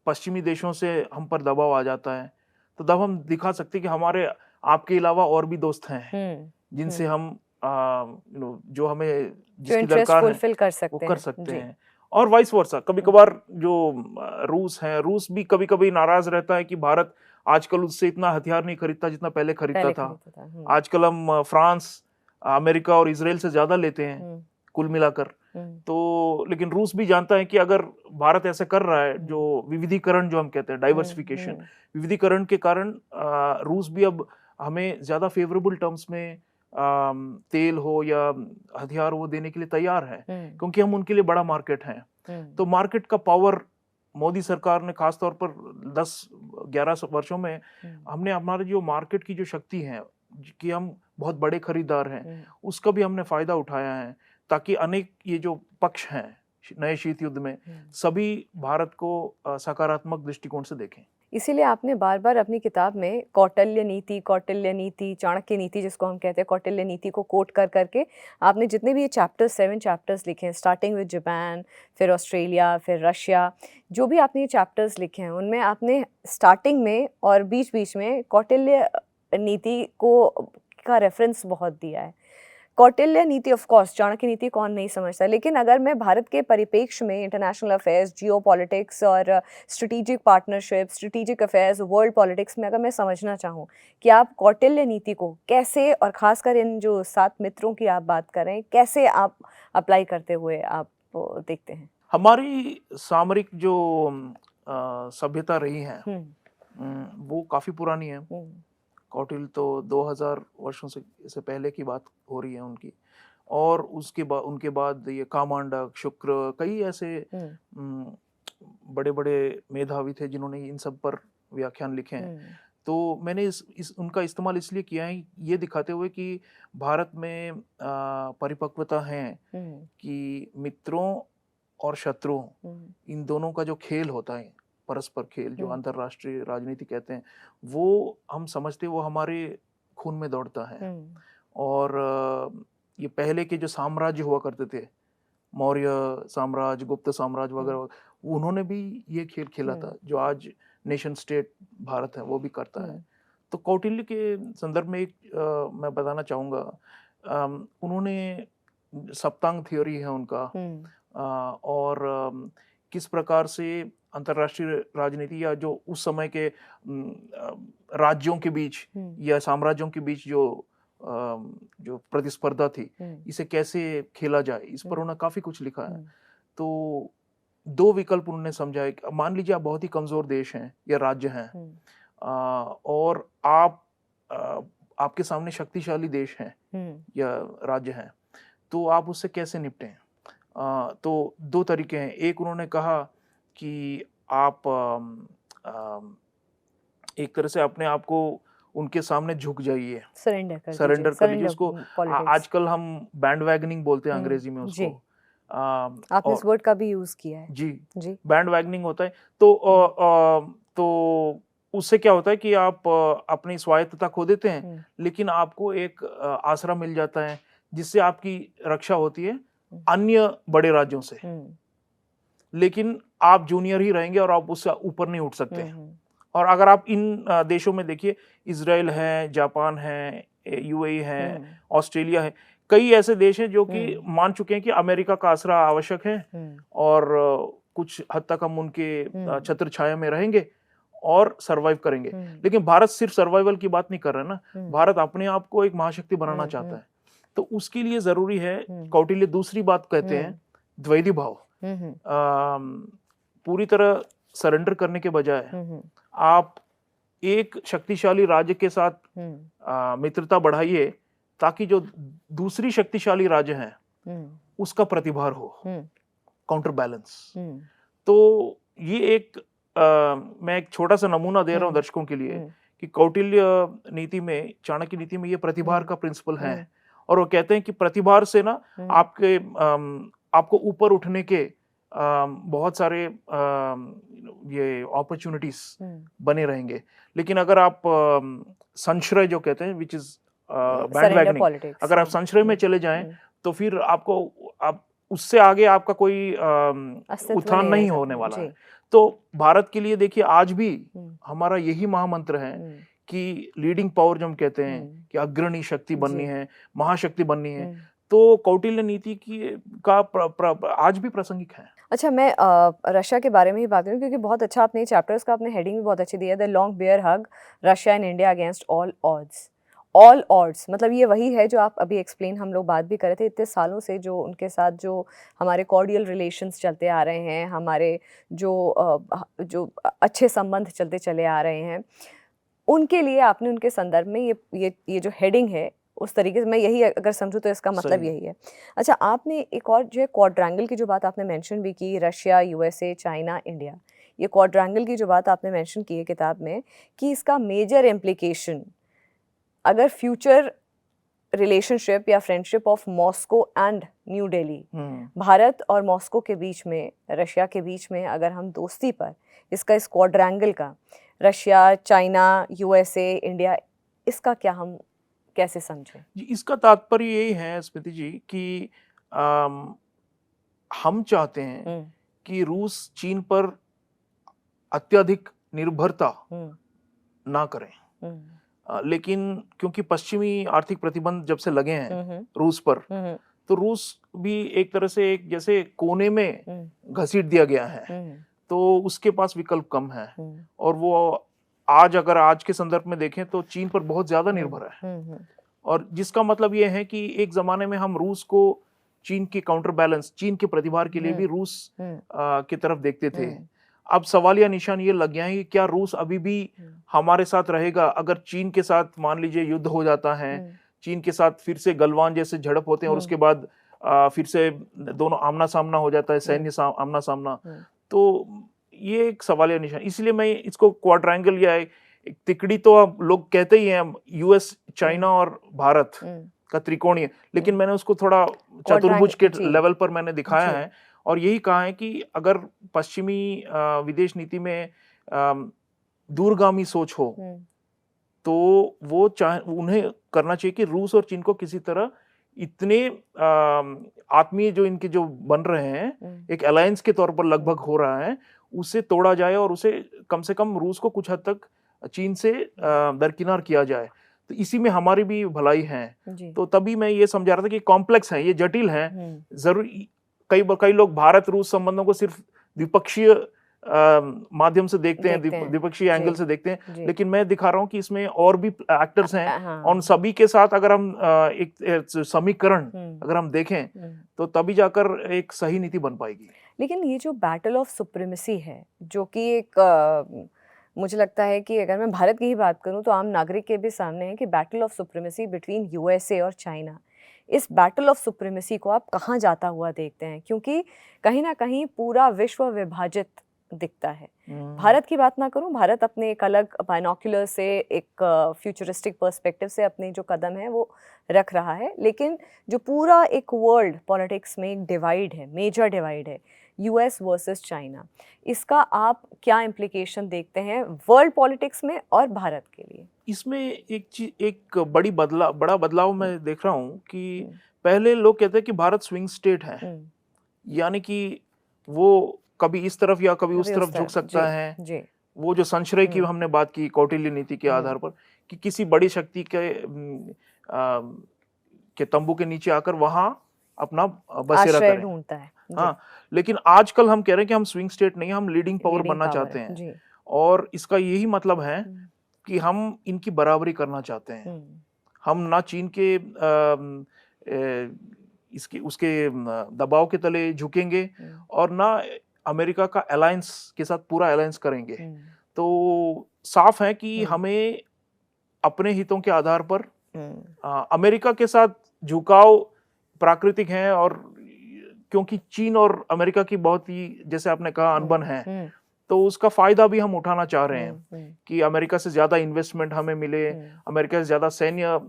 पश्चिमी देशों से हम पर दबाव आ जाता है, तो तब हम दिखा सकते हैं कि हमारे आपके अलावा और भी दोस्त हैं जिनसे हम जो हमें जिसकी दरकार है वो कर सकते हैं। और वाइस वर्सा, कभी कभार जो रूस भी कभी कभी नाराज रहता है कि भारत आजकल उससे इतना हथियार नहीं खरीदता जितना पहले खरीदता था। आजकल हम फ्रांस, अमेरिका और इजराइल से ज्यादा लेते हैं कुल मिलाकर। तो लेकिन रूस भी जानता है कि अगर भारत ऐसा कर रहा है, जो विविधीकरण जो हम कहते हैं, डाइवर्सिफिकेशन, विविधीकरण के कारण रूस भी अब हमें ज्यादा फेवरेबल टर्म्स में तेल हो या हथियार वो देने के लिए तैयार है, क्योंकि हम उनके लिए बड़ा मार्केट हैं। तो मार्केट का पावर मोदी सरकार ने खास तौर पर 10-11 वर्षों में हमने हमारे जो मार्केट की जो शक्ति है कि हम बहुत बड़े खरीदार हैं, उसका भी हमने फायदा उठाया है, ताकि अनेक ये जो पक्ष हैं नए शीत युद्ध में सभी भारत को सकारात्मक दृष्टिकोण से देखें। इसीलिए आपने बार बार अपनी किताब में कौटिल्य नीति, चाणक्य नीति जिसको हम कहते हैं, कौटिल्य नीति को कोट कर करके आपने जितने भी ये चैप्टर्स 7 चैप्टर्स लिखे हैं, स्टार्टिंग विद जापान, फिर ऑस्ट्रेलिया, फिर रशिया, जो भी आपने ये चैप्टर्स लिखे हैं उनमें आपने स्टार्टिंग में और बीच बीच में कौटिल्य नीति का रेफरेंस बहुत दिया है। कौटिल्य नीति, ऑफ कोर्स चाणक्य नीति कौन नहीं समझता, लेकिन अगर मैं भारत के परिप्रेक्ष्य में इंटरनेशनल अफेयर्स, जियोपॉलिटिक्स और strategic partnership, strategic affairs, world politics में अगर मैं समझना चाहूँ कि आप कौटिल्य नीति को कैसे, और खासकर इन जो 7 मित्रों की आप बात कर रहे हैं, कैसे आप अप्लाई करते हुए आप देखते हैं? हमारी सामरिक जो सभ्यता रही है वो काफी पुरानी है। कौटिल्य तो 2000 वर्षों से पहले की बात हो रही है उनकी, और उनके बाद ये कामांडक, शुक्र, कई ऐसे बड़े बड़े मेधावी थे जिन्होंने इन सब पर व्याख्यान लिखे हैं। तो मैंने उनका इस्तेमाल इसलिए किया है ये दिखाते हुए कि भारत में परिपक्वता है कि मित्रों और शत्रुओं इन दोनों का जो खेल होता है, परस्पर खेल जो अंतर्राष्ट्रीय राजनीति कहते हैं, वो हम समझते वो हमारे खून में दौड़ता है। और ये पहले के जो साम्राज्य हुआ करते थे, मौर्य साम्राज्य, गुप्त साम्राज्य वगैरह, उन्होंने भी ये खेल खेला था जो आज नेशन स्टेट भारत है वो भी करता है। तो कौटिल्य के संदर्भ में एक मैं बताना चाहूँगा, उन्होंने सप्तांग थ्योरी है उनका, और किस प्रकार से अंतर्राष्ट्रीय राजनीति या जो उस समय के राज्यों के बीच या साम्राज्यों के बीच जो प्रतिस्पर्धा थी, इसे कैसे खेला जाए, इस पर उन्होंने काफी कुछ लिखा है। तो दो विकल्प उन्होंने समझा है। मान लीजिए आप बहुत ही कमजोर देश हैं या राज्य हैं, और आपके सामने शक्तिशाली देश हैं या राज्य हैं, तो आप उससे कैसे निपटें। तो दो तरीके हैं। एक उन्होंने कहा कि आप एक तरह से अपने आप को उनके सामने झुक जाइए, सरेंडर कर लीजिए उसको। आजकल हम बैंड वैगनिंग बोलते हैं अंग्रेजी में उसको। आपने इस वर्ड का भी यूज किया है। जी, बैंड वैगनिंग होता है। तो उससे क्या होता है कि आप अपनी स्वायत्तता खो देते हैं, लेकिन आपको एक आसरा मिल जाता है जिससे आपकी रक्षा होती है अन्य बड़े राज्यों से, लेकिन आप जूनियर ही रहेंगे और आप उससे ऊपर नहीं उठ सकते हैं। और अगर आप इन देशों में देखिए, इजराइल है, जापान है, यूएई है, ऑस्ट्रेलिया है, कई ऐसे देश हैं जो कि मान चुके हैं कि अमेरिका का आसरा आवश्यक है और कुछ हद तक हम उनके छत्र छाया में रहेंगे और सरवाइव करेंगे। लेकिन भारत सिर्फ सर्वाइवल की बात नहीं कर रहा ना, भारत अपने आप को एक महाशक्ति बनाना चाहता है। तो उसके लिए जरूरी है, कौटिल्य दूसरी बात कहते हैं, द्वैधी भाव। पूरी तरह सरेंडर करने के बजाय आप एक शक्तिशाली राज्य के साथ मित्रता बढ़ाइए ताकि जो दूसरी शक्तिशाली राज्य है उसका प्रतिभार हो, काउंटर बैलेंस। तो ये एक मैं एक छोटा सा नमूना दे रहा हूं दर्शकों के लिए कि कौटिल्य नीति में, चाणक्य नीति में ये प्रतिभार का प्रिंसिपल है। और वो कहते हैं कि प्रतिभार से ना आपको ऊपर उठने के बहुत सारे ये अपॉर्चुनिटीज बने रहेंगे। लेकिन अगर आप संश्रय जो कहते हैं, विच इज बैंडवैगनिंग, अगर आप संश्रय में चले जाएं तो फिर आप उससे आगे आपका कोई उत्थान नहीं होने वाला है। तो भारत के लिए देखिए, आज भी हमारा यही महामंत्र है कि लीडिंग पावर जो हम कहते हैं कि अग्रणी शक्ति बननी है, महाशक्ति बननी है। तो कौटिल्य नीति का आज भी प्रासंगिक है। अच्छा, मैं रशिया के बारे में ही बात करूं क्योंकि बहुत अच्छा आपने चैप्टर्स का आपने हेडिंग भी बहुत अच्छी दिया है, the long bear hug, Russia and India against all odds. All odds मतलब ये वही है जो आप अभी एक्सप्लेन, हम लोग बात भी कर रहे थे, इतने सालों से जो उनके साथ जो हमारे कॉर्डियल रिलेशंस चलते आ रहे हैं, हमारे जो अच्छे संबंध चलते चले आ रहे हैं, उनके लिए आपने उनके संदर्भ में ये जो हेडिंग है उस तरीके से, मैं यही अगर समझूं तो इसका मतलब यही है। अच्छा, आपने एक और जो है क्वाड्रेंगल की जो बात आपने मेंशन भी की, रशिया, यूएसए, चाइना, इंडिया, ये क्वाड्रेंगल की जो बात आपने मेंशन की है किताब में कि इसका मेजर इम्प्लीकेशन अगर फ्यूचर रिलेशनशिप या friendship of Moscow and new Delhi, Bharat और मॉस्को के बीच में, रशिया के बीच में अगर हम दोस्ती पर इसका, इस क्वाड्रेंगल का, रशिया, चाइना, यूएसए, इंडिया, इसका क्या हम कैसे समझें? जी, इसका तात्पर्य यही है स्मृति जी कि हम चाहते हैं कि रूस चीन पर अत्यधिक निर्भरता ना करें, लेकिन क्योंकि पश्चिमी आर्थिक प्रतिबंध जब से लगे हैं रूस पर, तो रूस भी एक तरह से एक जैसे कोने में घसीट दिया गया है, तो उसके पास विकल्प कम है। और वो अगर आज के संदर्भ में देखें तो चीन पर बहुत ज्यादा निर्भर है। और जिसका मतलब ये है कि एक जमाने में हम रूस को चीन के काउंटर बैलेंस, चीन के प्रतिभार के लिए भी रूस की तरफ देखते थे। अब सवालिया निशान ये लग गया है कि क्या रूस अभी भी हमारे साथ रहेगा अगर चीन के साथ मान लीजिए युद्ध हो जाता है, चीन के साथ फिर से गलवान जैसे झड़प होते हैं और उसके बाद फिर से दोनों आमना सामना हो जाता है, सैन्य आमना सामना। तो ये एक सवालिया निशान, इसलिए मैं इसको क्वाड्रेंगल या एक तिकड़ी तो अब लोग कहते ही हैं, यूएस, चाइना और भारत का त्रिकोणीय, लेकिन मैंने उसको थोड़ा चतुर्भुज के लेवल पर मैंने दिखाया है और यही कहा है कि अगर पश्चिमी विदेश नीति में दूरगामी सोच हो तो वो उन्हें करना चाहिए कि रूस और चीन को किसी तरह इतने आत्मीय जो इनके जो बन रहे हैं, एक अलायंस के तौर पर लगभग हो रहा है, उसे तोड़ा जाए और उसे कम से कम रूस को कुछ हद तक चीन से दरकिनार किया जाए। तो इसी में हमारी भी भलाई है। तो तभी मैं ये समझा रहा था कि कॉम्प्लेक्स है, ये जटिल है। जरूरी कई लोग भारत रूस संबंधों को सिर्फ द्विपक्षीय माध्यम से देखते हैं, द्विपक्षीय एंगल से देखते हैं, लेकिन मैं दिखा रहा हूँ कि इसमें और भी एक्टर्स हैं। और उन सभी के साथ अगर हम एक समीकरण अगर हम देखें तो तभी जाकर एक सही नीति बन पाएगी। लेकिन ये जो बैटल ऑफ सुप्रीमेसी है, जो कि एक मुझे लगता है कि अगर मैं भारत की ही बात करूं तो आम नागरिक के भी सामने है कि battle of supremacy between USA और चाइना, इस बैटल ऑफ सुप्रीमेसी को आप कहाँ जाता हुआ देखते हैं? क्योंकि कहीं ना कहीं पूरा विश्व विभाजित दिखता है। भारत की बात ना करूं, भारत अपने एक अलग बाइनोक्युलर से, एक फ्यूचरिस्टिक पर्सपेक्टिव से अपने जो कदम है वो रख रहा है, लेकिन जो पूरा एक वर्ल्ड पॉलिटिक्स में एक डिवाइड है, मेजर डिवाइड है, यूएस वर्सेस चाइना, इसका आप क्या इम्प्लीकेशन देखते हैं वर्ल्ड पॉलिटिक्स में और भारत के लिए? इसमें एक बड़ा बदलाव मैं देख रहा हूँ कि पहले लोग कहते हैं कि भारत स्विंग स्टेट है, यानी कि वो कभी इस तरफ या कभी उस तरफ झुक सकता है। वो जो संशय की हमने बात की कौटिल्य नीति के आधार पर कि किसी बड़ी शक्ति के तंबू के नीचे आकर वहां अपना बसेरा करें, ढूंढता है। हाँ, लेकिन आजकल हम कह रहे हैं कि हम स्विंग स्टेट नहीं, हम लीडिंग पावर बनना चाहते हैं। और इसका यही मतलब है कि हम इनकी बराबरी करना चाहते हैं। हम ना चीन के उसके दबाव के तले झुकेंगे और ना अमेरिका का अलायंस के साथ पूरा अलायंस करेंगे। तो साफ है कि हमें अपने हितों के आधार पर अमेरिका के साथ झुकाव प्राकृतिक है, और क्योंकि चीन और अमेरिका की बहुत ही, जैसे आपने कहा, अनबन है, तो उसका फायदा भी हम उठाना चाह रहे हैं कि अमेरिका से ज्यादा इन्वेस्टमेंट हमें मिले, अमेरिका से ज्यादा सैन्य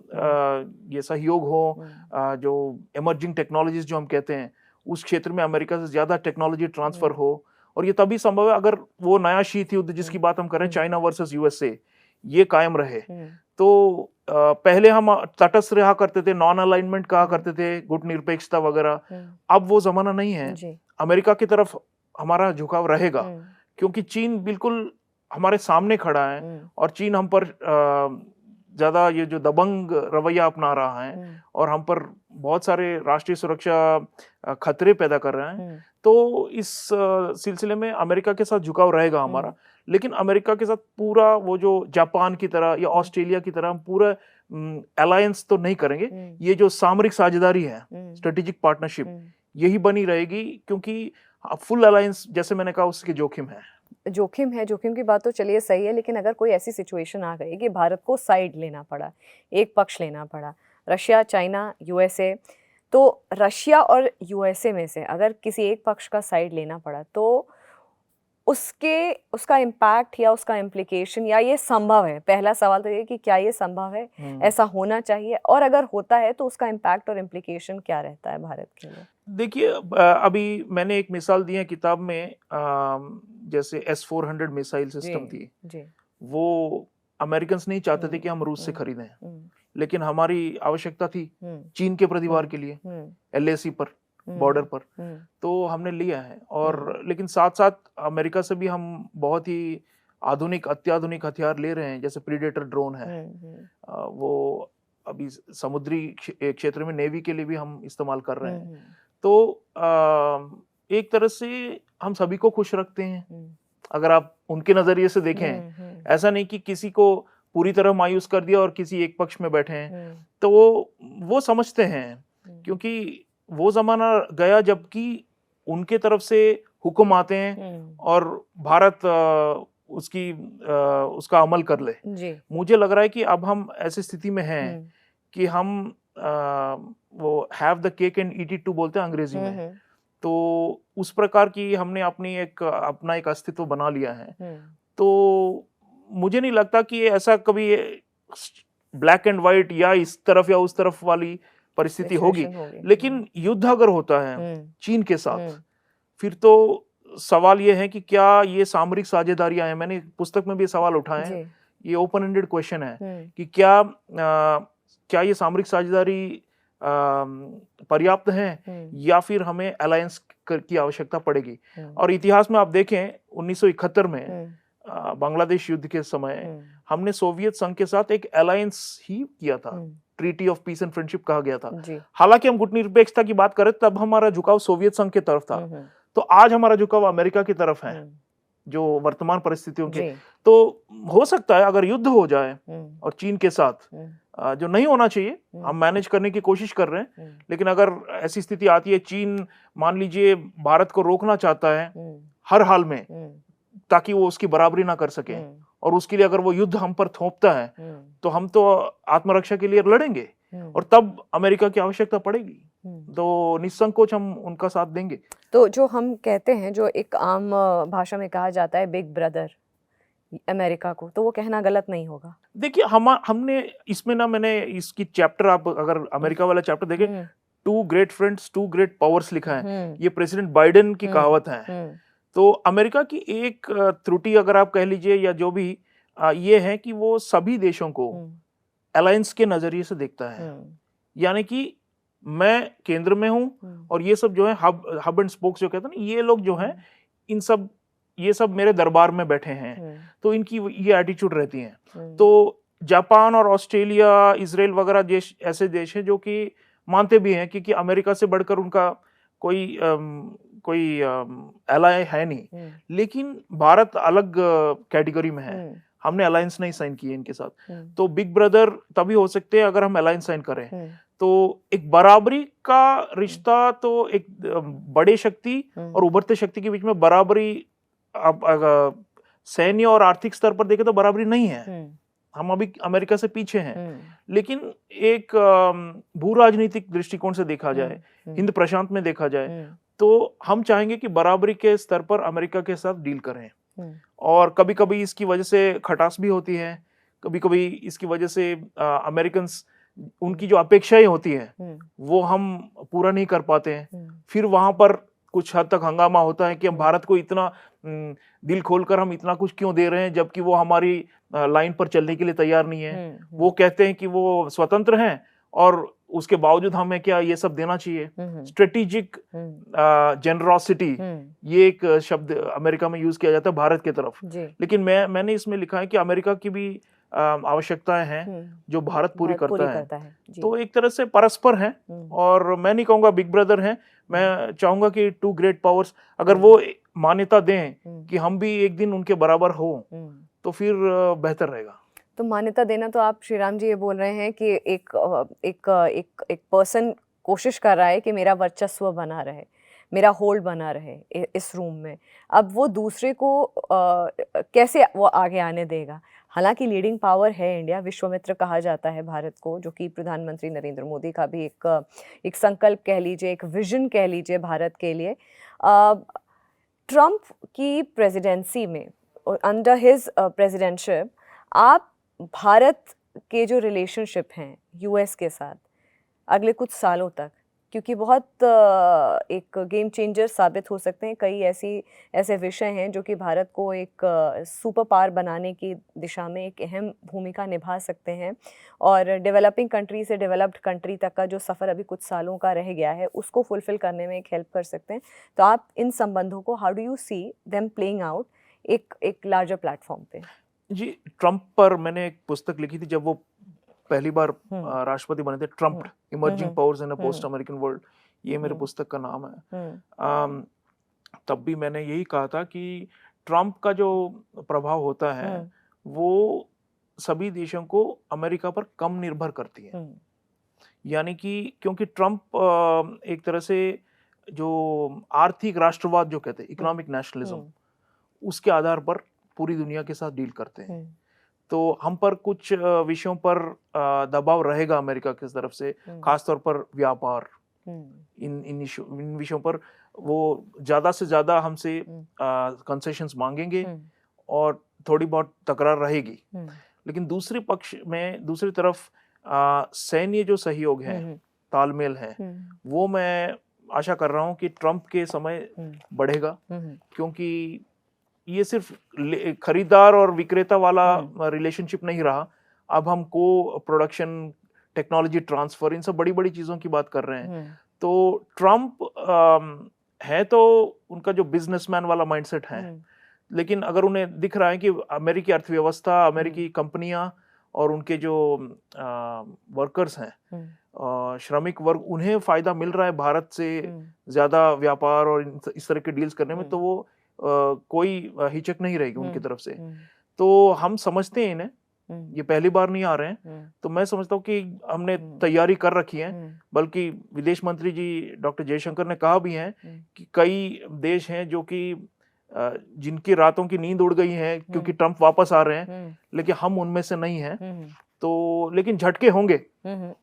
ये सहयोग हो, जो इमर्जिंग टेक्नोलॉजीज जो हम कहते हैं उस क्षेत्र में अमेरिका से ज्यादा टेक्नोलॉजी ट्रांसफर हो। और ये तभी संभव है अगर वो नया शीत युद्ध जिसकी बात हम कर रहे हैं, चाइना वर्सेस यूएसए, ये कायम रहे। तो पहले हम तटस्थ रहा करते थे, नॉन अलाइनमेंट कहा करते थे, गुट निरपेक्षता वगैरह, अब वो जमाना नहीं है। अमेरिका की तरफ हमारा झुकाव रहेगा क्योंकि चीन बिल्कुल हमारे सामने खड़ा है और चीन हम पर ज्यादा ये जो दबंग रवैया अपना रहा है और हम पर बहुत सारे राष्ट्रीय सुरक्षा खतरे पैदा कर रहे हैं। तो इस सिलसिले में अमेरिका के साथ झुकाव रहेगा हमारा, लेकिन अमेरिका के साथ पूरा वो जो जापान की तरह या ऑस्ट्रेलिया की तरह हम पूरा अलायंस तो नहीं करेंगे। ये जो सामरिक साझेदारी है, स्ट्रेटेजिक पार्टनरशिप, यही बनी रहेगी, क्योंकि फुल अलायंस जैसे मैंने कहा उसके जोखिम है। जोखिम की बात तो चलिए सही है, लेकिन अगर कोई ऐसी सिचुएशन आ गई कि भारत को साइड लेना पड़ा, एक पक्ष लेना पड़ा, रशिया, चाइना, यूएसए, तो रशिया और यूएसए में से अगर किसी एक पक्ष का साइड लेना पड़ा तो उसका इम्पैक्ट या उसका इम्प्लीकेशन, या ये संभव है? पहला सवाल तो ये कि क्या ये संभव है, ऐसा होना चाहिए, और अगर होता है तो उसका इम्पैक्ट और इम्प्लीकेशन क्या रहता है भारत के लिए? देखिए, अभी मैंने एक मिसाल दी है किताब में, जैसे S-400 मिसाइल सिस्टम थी, वो अमेरिकन नहीं चाहते थे कि हम रूस से खरीदें, लेकिन हमारी आवश्यकता थी चीन के प्रतिवार के लिए, LAC पर, बॉर्डर पर, तो हमने लिया है। और लेकिन साथ साथ अमेरिका से भी हम बहुत ही अत्याधुनिक हथियार ले रहे हैं, जैसे प्रीडेटर ड्रोन है, वो अभी समुद्री क्षेत्र में नेवी के लिए भी हम इस्तेमाल कर रहे हैं। तो एक तरह से हम सभी को खुश रखते हैं अगर आप उनके नजरिए से देखें। ऐसा नहीं कि किसी को पूरी तरह मायूस कर दिया और किसी एक पक्ष में बैठे हैं, तो वो समझते हैं, क्योंकि वो जमाना गया जबकि उनके तरफ से हुक्म आते हैं और भारत उसका अमल कर ले। मुझे लग रहा है कि अब हम ऐसी स्थिति में हैं कि हम वो have the cake and eat it too बोलते हैं अंग्रेजी में, तो उस प्रकार की हमने अपना एक अस्तित्व बना लिया है। तो मुझे नहीं लगता कि ये ऐसा कभी ब्लैक एंड व्हाइट या इस तरफ या उस तरफ वाली परिस्थिति होगी। लेकिन युद्ध अगर होता है चीन के साथ, फिर तो सवाल ये है कि क्या ये सामरिक साझेदारियां हैं। मैंने पुस्तक में भी सवाल उठाए हैं, ये ओपन एंडेड क्वेश्चन है कि क्या ये सामरिक साझेदारी पर्याप्त हैं या फिर हमें अलायंस की आवश्यकता पड़ेगी। और इतिहास में आप देखें 1971 में बांग्लादेश युद्ध के समय हमने सोवियत संघ के साथ एक अलायंस ही किया था, treaty of peace and friendship कहा गया था। हालांकि हम गुटनिरपेक्षता की बात करें तब हमारा झुकाव सोवियत संघ की तरफ था, तो आज हमारा झुकाव अमेरिका की तरफ है जो वर्तमान परिस्थितियों के। तो हो सकता है अगर युद्ध हो जाए और चीन के साथ, जो नहीं होना चाहिए, हम मैनेज करने की कोशिश कर रहे हैं, लेकिन अगर ऐसी स्थिति आती है, चीन मान लीजिए भारत को रोकना चाहता है हर हाल में ताकि वो उसकी बराबरी ना कर सके, और उसके लिए अगर वो युद्ध हम पर थोपता है तो हम तो आत्मरक्षा के लिए लड़ेंगे और तब अमेरिका की आवश्यकता पड़ेगी, तो निसंकोच हम उनका साथ देंगे। तो जो हम कहते हैं, जो एक आम भाषा में कहा जाता है बिग ब्रदर अमेरिका को, तो वो कहना गलत नहीं होगा। देखिए हमने इसमें ना, मैंने इसकी चैप्टर, आप अगर अमेरिका वाला चैप्टर देखें, 2 ग्रेट फ्रेंड्स 2 ग्रेट पावर्स लिखा है, ये प्रेसिडेंट बाइडेन की कहावत है। तो अमेरिका की एक त्रुटि अगर आप कह लीजिए या जो भी, ये है कि वो सभी देशों को अलायंस के नजरिए से देखता है, यानी कि मैं केंद्र में हूं और ये सब जो है हब एंड स्पोक्स जो कहते हैं ना, ये लोग जो हैं ये सब मेरे दरबार में बैठे हैं, तो इनकी ये एटीट्यूड रहती है। तो जापान और ऑस्ट्रेलिया, इजराइल वगैरह देश ऐसे देश हैं जो कि मानते भी हैं कि अमेरिका से बढ़कर उनका कोई एलाय है नहीं, लेकिन भारत अलग कैटेगरी में है, हमने अलायंस नहीं साइन की है इनके साथ। तो बिग ब्रदर तभी हो सकते हैं अगर हम अलायंस साइन करें, तो एक बराबरी का रिश्ता, तो एक बड़े शक्ति और उभरते शक्ति के बीच में बराबरी, अब सैन्य और आर्थिक स्तर पर देखें तो बराबरी नहीं है, हम अभी अमेरिका से पीछे हैं। लेकिन एक भू राजनीतिक दृष्टिकोण से देखा जाए, हिंद प्रशांत में देखा जाए, तो हम चाहेंगे कि बराबरी के स्तर पर अमेरिका के साथ डील करें। और कभी कभी इसकी वजह से खटास भी होती है, कभी कभी इसकी वजह से अमेरिकन्स, उनकी जो अपेक्षाएं होती हैं वो हम पूरा नहीं कर पाते हैं, फिर वहां पर कुछ हद तक हंगामा होता है कि हम भारत को इतना दिल खोलकर हम इतना कुछ क्यों दे रहे हैं जबकि वो हमारी लाइन पर चलने के लिए तैयार नहीं है। वो कहते हैं कि वो स्वतंत्र हैं और उसके बावजूद हमें क्या ये सब देना चाहिए। स्ट्रेटेजिक जेनरोसिटी, ये एक शब्द अमेरिका में यूज किया जाता है भारत की तरफ, लेकिन मैंने इसमें लिखा है कि अमेरिका की भी आवश्यकताएं हैं जो भारत पूरी करता है। तो एक तरह से परस्पर है, और मैं नहीं कहूंगा बिग ब्रदर हैं, मैं चाहूंगा कि 2 ग्रेट पावर्स अगर वो मान्यता दें कि हम भी एक दिन उनके बराबर हो, तो फिर बेहतर रहेगा। तो मान्यता देना, तो आप श्रीराम जी ये बोल रहे हैं कि एक पर्सन कोशिश कर रहा है कि मेरा वर्चस्व बना रहे, मेरा होल्ड बना रहे इस रूम में, अब वो दूसरे को कैसे वो आगे आने देगा। हालांकि लीडिंग पावर है इंडिया, विश्वमित्र कहा जाता है भारत को, जो कि प्रधानमंत्री नरेंद्र मोदी का भी एक संकल्प कह लीजिए, एक विजन कह लीजिए भारत के लिए। ट्रंप की प्रेसिडेंसी में, अंडर हिज प्रेसिडेंटशिप, आप भारत के जो रिलेशनशिप हैं यूएस के साथ अगले कुछ सालों तक, क्योंकि बहुत एक गेम चेंजर साबित हो सकते हैं, कई ऐसे विषय हैं जो कि भारत को एक सुपर पावर बनाने की दिशा में एक अहम भूमिका निभा सकते हैं, और डेवलपिंग कंट्री से डेवलप्ड कंट्री तक का जो सफ़र अभी कुछ सालों का रह गया है उसको फुलफिल करने में एक हेल्प कर सकते हैं। तो आप इन संबंधों को, how do you see them playing out एक लार्जर प्लेटफॉर्म पे? जी, ट्रंप पर मैंने एक पुस्तक लिखी थी जब वो पहली बार राष्ट्रपति बने थे, Trump emerging powers in a post American world, ये मेरे पुस्तक का नाम है। तब भी मैंने यही कहा था कि ट्रंप का जो प्रभाव होता है वो सभी देशों को अमेरिका पर कम निर्भर करती है, यानी कि क्योंकि ट्रंप एक तरह से जो आर्थिक राष्ट्रवाद जो कहते हैं, इकोनॉमिक नेशनलिज्म, उसके आधार पर पूरी दुनिया के साथ डील करते हैं। तो हम पर कुछ विषयों पर दबाव रहेगा अमेरिका की तरफ से, खासतौर पर व्यापार, इन विषयों पर वो ज्यादा से ज्यादा हमसे कंसेशंस मांगेंगे, और थोड़ी बहुत तकरार रहेगी, लेकिन दूसरी तरफ सैन्य जो सहयोग है, तालमेल है, वो मैं आशा कर रहा हूँ कि ट्रंप के समय बढ़ेगा, क्योंकि ये सिर्फ खरीदार और विक्रेता वाला रिलेशनशिप नहीं रहा। अब हम को प्रोडक्शन, टेक्नोलॉजी ट्रांसफर, इन सब बड़ी बड़ी चीजों की बात कर रहे हैं। तो ट्रंप है तो उनका जो बिजनेसमैन वाला माइंडसेट है, लेकिन अगर उन्हें दिख रहा है कि अमेरिकी अर्थव्यवस्था, अमेरिकी कंपनियां और उनके जो वर्कर्स हैं, श्रमिक वर्ग, उन्हें फायदा मिल रहा है भारत से ज्यादा व्यापार और इस तरह के डील्स करने में, तो वो कोई हिचक नहीं रहेगी उनकी तरफ से। तो हम समझते हैं इन्हें, ये पहली बार नहीं आ रहे हैं, तो मैं समझता हूँ कि हमने तैयारी कर रखी है। बल्कि विदेश मंत्री जी डॉक्टर जयशंकर ने कहा भी है कि कई देश हैं जो कि जिनकी रातों की नींद उड़ गई है क्योंकि ट्रंप वापस आ रहे हैं, लेकिन हम उनमें से नहीं हैं। तो लेकिन झटके होंगे,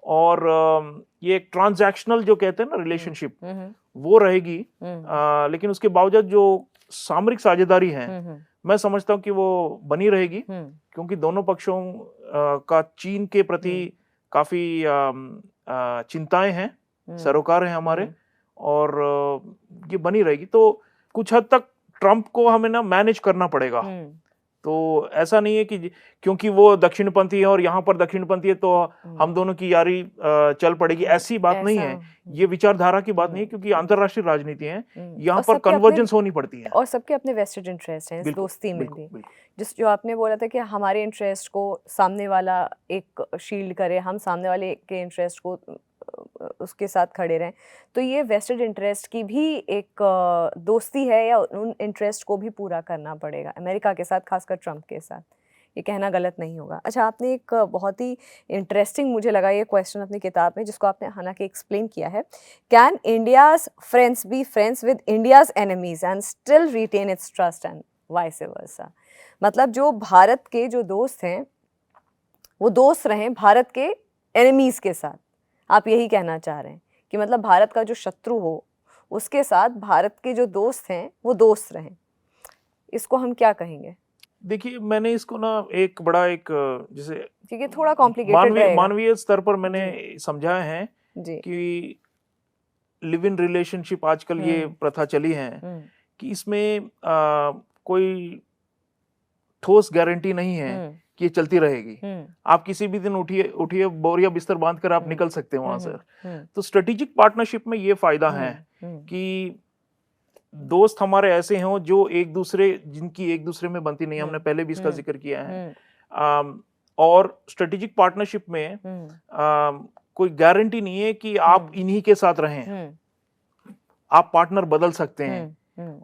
और ये एक ट्रांजैक्शनल जो कहते हैं ना रिलेशनशिप, वो रहेगी। लेकिन उसके बावजूद जो सामरिक साझेदारी है, मैं समझता हूँ कि वो बनी रहेगी, क्योंकि दोनों पक्षों का चीन के प्रति काफी चिंताएं हैं, सरोकार हैं हमारे, और ये बनी रहेगी। तो कुछ हद तक ट्रंप को हमें ना मैनेज करना पड़ेगा। तो ऐसा नहीं है कि क्योंकि वो दक्षिणपंथी है और यहाँ पर दक्षिणपंथी है तो हम दोनों की यारी चल पड़ेगी, ऐसी बात नहीं है। ये विचारधारा की बात नहीं है, क्योंकि अंतर्राष्ट्रीय राजनीति है, यहाँ पर कन्वर्जेंस होनी पड़ती है, और सबके अपने वेस्टेड इंटरेस्ट हैं इस दोस्ती में भी। जो आपने बोला था कि हमारे इंटरेस्ट को सामने वाला एक शील्ड करे, हम सामने वाले के इंटरेस्ट को उसके साथ खड़े रहें, तो ये वेस्टेड इंटरेस्ट की भी एक दोस्ती है, या उन इंटरेस्ट को भी पूरा करना पड़ेगा अमेरिका के साथ, खासकर ट्रंप के साथ। ये कहना गलत नहीं होगा। अच्छा, आपने एक बहुत ही इंटरेस्टिंग मुझे लगा ये क्वेश्चन अपनी किताब में, जिसको आपने हालांकि एक्सप्लेन किया है, can India's friends be friends with India's enemies and still retain its trust and vice versa. मतलब जो भारत के जो दोस्त हैं वो दोस्त रहें भारत के एनिमीज के साथ। आप यही कहना चाह रहे हैं कि मतलब भारत का जो शत्रु हो उसके साथ भारत के जो दोस्त हैं वो दोस्त रहें। इसको हम क्या कहेंगे? देखिए, मैंने इसको ना एक बड़ा जैसे, क्योंकि थोड़ा कॉम्प्लिकेटेड रहेगा, मानवीय स्तर पर मैंने समझाया है कि लिव इन रिलेशनशिप आजकल ये प्रथा चली है कि इसमें कोई ठोस गारंटी नहीं है कि ये चलती रहेगी। आप किसी भी दिन उठिए बोरिया बिस्तर बांधकर आप निकल सकते हैं वहां से। तो स्ट्रेटेजिक पार्टनरशिप में ये फायदा है कि दोस्त हमारे ऐसे हों जो जिनकी एक दूसरे में बनती नहीं, हमने पहले भी इसका जिक्र किया है। और स्ट्रेटेजिक पार्टनरशिप में कोई गारंटी नहीं है कि आप इन्हीं के साथ रहें। आप पार्टनर बदल सकते हैं,